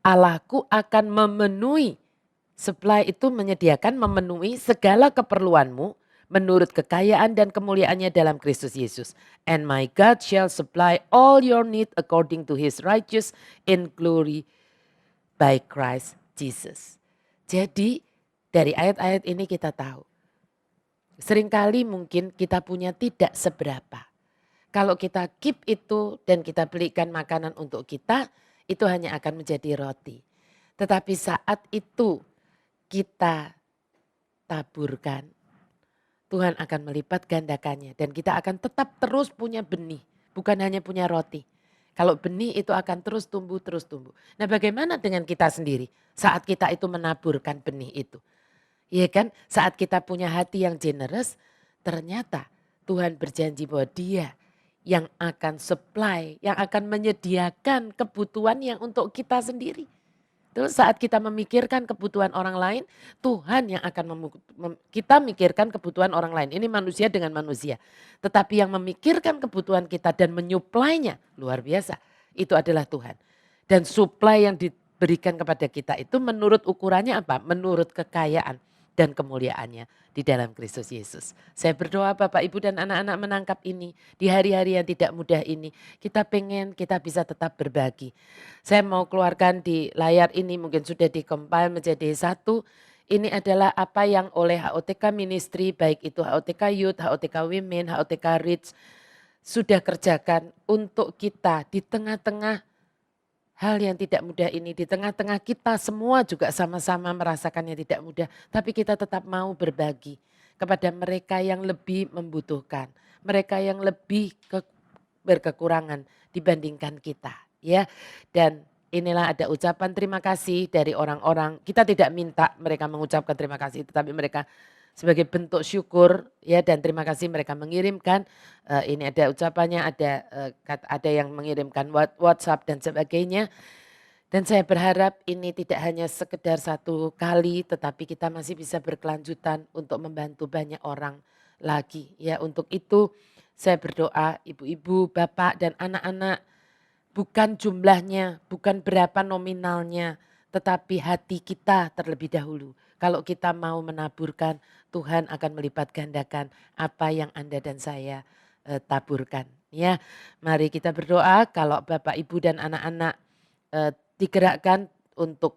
Allahku akan memenuhi, supply itu menyediakan memenuhi segala keperluanmu menurut kekayaan dan kemuliaannya dalam Kristus Yesus. And my God shall supply all your need according to his righteous in glory by Christ Jesus. Jadi dari ayat-ayat ini kita tahu. Seringkali mungkin kita punya tidak seberapa. Kalau kita keep itu dan kita belikan makanan untuk kita, itu hanya akan menjadi roti. Tetapi saat itu kita taburkan, Tuhan akan melipat gandakannya. Dan kita akan tetap terus punya benih, bukan hanya punya roti. Kalau benih itu akan terus tumbuh, terus tumbuh. Nah bagaimana dengan kita sendiri saat kita itu menaburkan benih itu? Iya kan, saat kita punya hati yang generous, ternyata Tuhan berjanji bahwa Dia yang akan supply, yang akan menyediakan kebutuhan yang untuk kita sendiri. Terus saat kita memikirkan kebutuhan orang lain, Tuhan yang akan kita mikirkan kebutuhan orang lain. Ini manusia dengan manusia. Tetapi yang memikirkan kebutuhan kita dan menyuplainya luar biasa. Itu adalah Tuhan. Dan supply yang diberikan kepada kita itu menurut ukurannya apa? Menurut kekayaan dan kemuliaannya di dalam Kristus Yesus. Saya berdoa Bapak Ibu dan anak-anak menangkap ini di hari-hari yang tidak mudah ini. Kita pengen kita bisa tetap berbagi. Saya mau keluarkan di layar ini mungkin sudah dikompil menjadi satu. Ini adalah apa yang oleh HOTK Ministry baik itu HOTK Youth, HOTK Women, HOTK Rich sudah kerjakan untuk kita di tengah-tengah hal yang tidak mudah ini, di tengah-tengah kita semua juga sama-sama merasakannya tidak mudah, tapi kita tetap mau berbagi kepada mereka yang lebih membutuhkan, mereka yang lebih berkekurangan dibandingkan kita, ya. Dan inilah ada ucapan terima kasih dari orang-orang. Kita tidak minta mereka mengucapkan terima kasih, tetapi mereka sebagai bentuk syukur ya dan terima kasih mereka mengirimkan ini ada ucapannya, ada yang mengirimkan WhatsApp dan sebagainya. Dan saya berharap ini tidak hanya sekedar satu kali tetapi kita masih bisa berkelanjutan untuk membantu banyak orang lagi ya. Untuk itu saya berdoa ibu-ibu, bapak dan anak-anak bukan jumlahnya, bukan berapa nominalnya, tetapi hati kita terlebih dahulu. Kalau kita mau menaburkan, Tuhan akan melipat gandakan apa yang Anda dan saya taburkan. Ya, mari kita berdoa kalau Bapak, Ibu dan anak-anak digerakkan untuk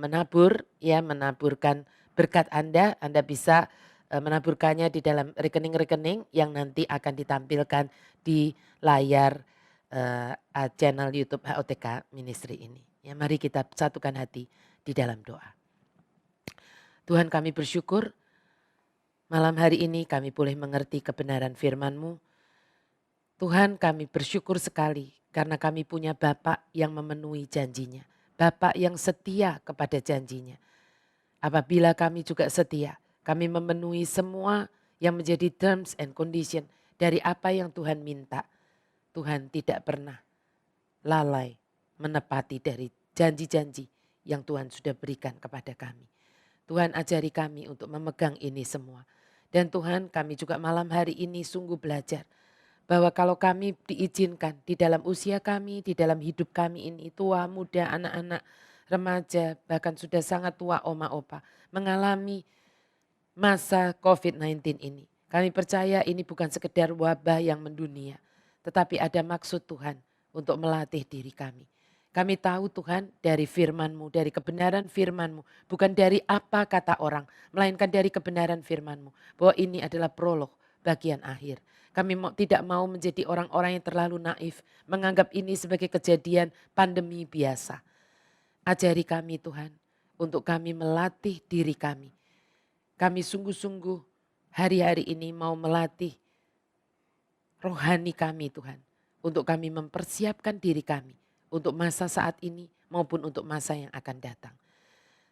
menabur, ya menaburkan berkat Anda bisa menaburkannya di dalam rekening-rekening yang nanti akan ditampilkan di layar channel YouTube HOTK Ministry ini. Ya, mari kita satukan hati di dalam doa. Tuhan kami bersyukur malam hari ini kami boleh mengerti kebenaran firman-Mu. Tuhan kami bersyukur sekali karena kami punya Bapa yang memenuhi janjinya. Bapa yang setia kepada janjinya. Apabila kami juga setia, kami memenuhi semua yang menjadi terms and condition dari apa yang Tuhan minta. Tuhan tidak pernah lalai menepati dari janji-janji yang Tuhan sudah berikan kepada kami. Tuhan ajari kami untuk memegang ini semua. Dan Tuhan kami juga malam hari ini sungguh belajar bahwa kalau kami diizinkan di dalam usia kami, di dalam hidup kami ini, tua, muda, anak-anak, remaja, bahkan sudah sangat tua oma opa, mengalami masa COVID-19 ini. Kami percaya ini bukan sekedar wabah yang mendunia, tetapi ada maksud Tuhan untuk melatih diri kami. Kami tahu Tuhan dari firman-Mu, dari kebenaran firman-Mu. Bukan dari apa kata orang, melainkan dari kebenaran firman-Mu. Bahwa ini adalah prolog bagian akhir. Kami tidak mau menjadi orang-orang yang terlalu naif, menganggap ini sebagai kejadian pandemi biasa. Ajari kami Tuhan, untuk kami melatih diri kami. Kami sungguh-sungguh hari-hari ini mau melatih rohani kami Tuhan. Untuk kami mempersiapkan diri kami untuk masa saat ini maupun untuk masa yang akan datang.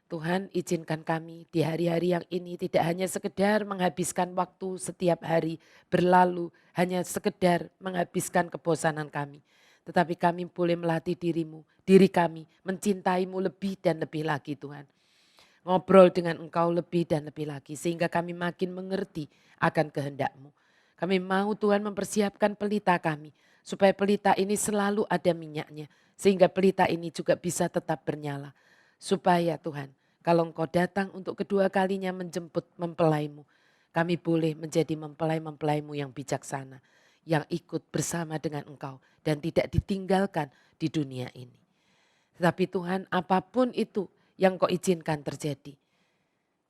Tuhan izinkan kami di hari-hari yang ini tidak hanya sekedar menghabiskan waktu setiap hari berlalu, hanya sekedar menghabiskan kebosanan kami. Tetapi kami boleh melatih diri kami mencintaimu lebih dan lebih lagi Tuhan. Ngobrol dengan Engkau lebih dan lebih lagi sehingga kami makin mengerti akan kehendak-Mu. Kami mau Tuhan mempersiapkan pelita kami supaya pelita ini selalu ada minyaknya. Sehingga pelita ini juga bisa tetap bernyala. Supaya Tuhan kalau Engkau datang untuk kedua kalinya menjemput mempelaimu. Kami boleh menjadi mempelai-mempelaimu yang bijaksana. Yang ikut bersama dengan Engkau dan tidak ditinggalkan di dunia ini. Tetapi Tuhan apapun itu yang Kau izinkan terjadi.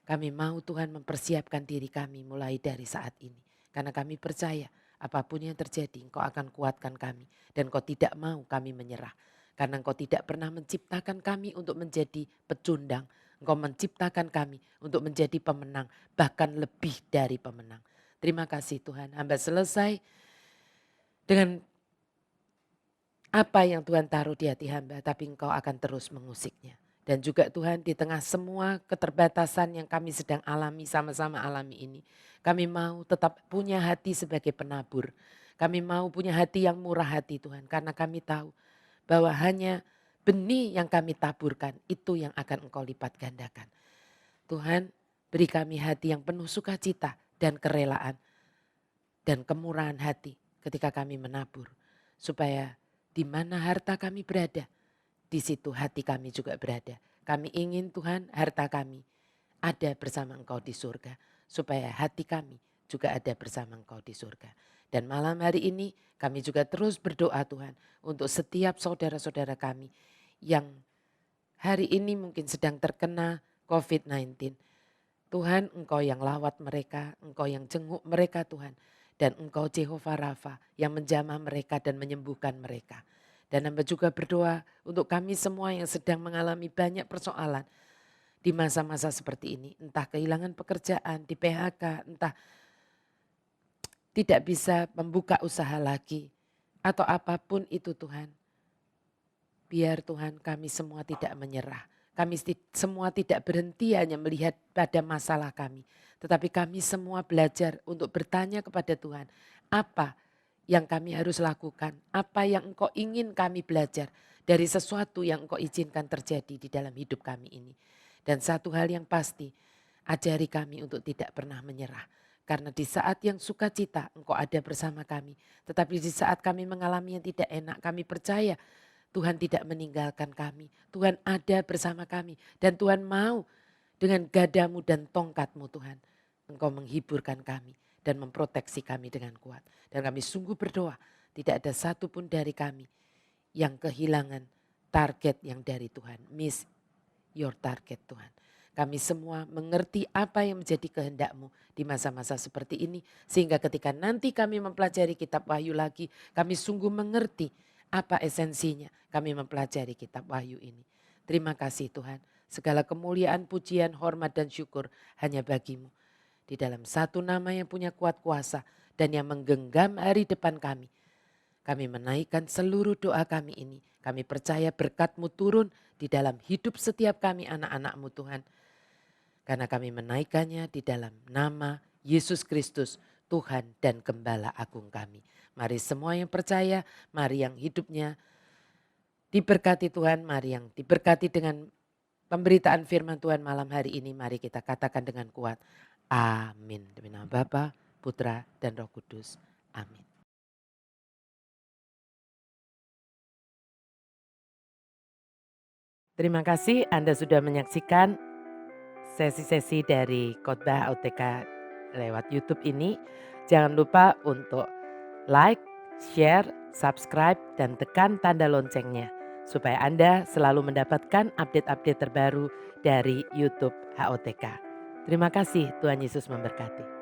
Kami mau Tuhan mempersiapkan diri kami mulai dari saat ini. Karena kami percaya apapun yang terjadi Engkau akan kuatkan kami. Dan Engkau tidak mau kami menyerah. Karena Engkau tidak pernah menciptakan kami untuk menjadi pecundang. Engkau menciptakan kami untuk menjadi pemenang. Bahkan lebih dari pemenang. Terima kasih Tuhan. Hamba selesai dengan apa yang Tuhan taruh di hati hamba. Tapi Engkau akan terus mengusiknya. Dan juga Tuhan di tengah semua keterbatasan yang kami sedang alami sama-sama alami ini. Kami mau tetap punya hati sebagai penabur. Kami mau punya hati yang murah hati Tuhan. Karena kami tahu bahwa hanya benih yang kami taburkan itu yang akan Engkau lipat gandakan. Tuhan, beri kami hati yang penuh sukacita dan kerelaan dan kemurahan hati ketika kami menabur. Supaya di mana harta kami berada, di situ hati kami juga berada. Kami ingin Tuhan harta kami ada bersama Engkau di surga. Supaya hati kami juga ada bersama Engkau di surga. Dan malam hari ini kami juga terus berdoa Tuhan untuk setiap saudara-saudara kami yang hari ini mungkin sedang terkena COVID-19. Tuhan, Engkau yang lawat mereka, Engkau yang jenguk mereka Tuhan. Dan Engkau Jehovah Rafa yang menjamah mereka dan menyembuhkan mereka. Dan hamba juga berdoa untuk kami semua yang sedang mengalami banyak persoalan di masa-masa seperti ini. Entah kehilangan pekerjaan, di PHK, entah tidak bisa membuka usaha lagi. Atau apapun itu Tuhan. Biar Tuhan kami semua tidak menyerah. Kami semua tidak berhenti hanya melihat pada masalah kami. Tetapi kami semua belajar untuk bertanya kepada Tuhan. Apa yang kami harus lakukan? Apa yang Engkau ingin kami belajar dari sesuatu yang Engkau izinkan terjadi di dalam hidup kami ini. Dan satu hal yang pasti, ajari kami untuk tidak pernah menyerah. Karena di saat yang sukacita Engkau ada bersama kami. Tetapi di saat kami mengalami yang tidak enak, kami percaya Tuhan tidak meninggalkan kami. Tuhan ada bersama kami. Dan Tuhan mau dengan gadamu dan tongkatmu Tuhan. Engkau menghiburkan kami dan memproteksi kami dengan kuat. Dan kami sungguh berdoa tidak ada satupun dari kami yang kehilangan target yang dari Tuhan. Miss your target Tuhan. Kami semua mengerti apa yang menjadi kehendak-Mu di masa-masa seperti ini. Sehingga ketika nanti kami mempelajari kitab Wahyu lagi, kami sungguh mengerti apa esensinya kami mempelajari kitab Wahyu ini. Terima kasih Tuhan. Segala kemuliaan, pujian, hormat dan syukur hanya bagi-Mu. Di dalam satu nama yang punya kuat kuasa dan yang menggenggam hari depan kami. Kami menaikkan seluruh doa kami ini. Kami percaya berkat-Mu turun di dalam hidup setiap kami anak-anak-Mu Tuhan. Karena kami menaikkannya di dalam nama Yesus Kristus, Tuhan dan Gembala Agung kami. Mari semua yang percaya, mari yang hidupnya diberkati Tuhan, mari yang diberkati dengan pemberitaan firman Tuhan malam hari ini. Mari kita katakan dengan kuat, amin. Demi nama Bapa, Putra dan Roh Kudus, amin. Terima kasih Anda sudah menyaksikan sesi-sesi dari khotbah OTK lewat YouTube ini. Jangan lupa untuk like, share, subscribe, dan tekan tanda loncengnya. Supaya Anda selalu mendapatkan update-update terbaru dari YouTube HOTK. Terima kasih, Tuhan Yesus memberkati.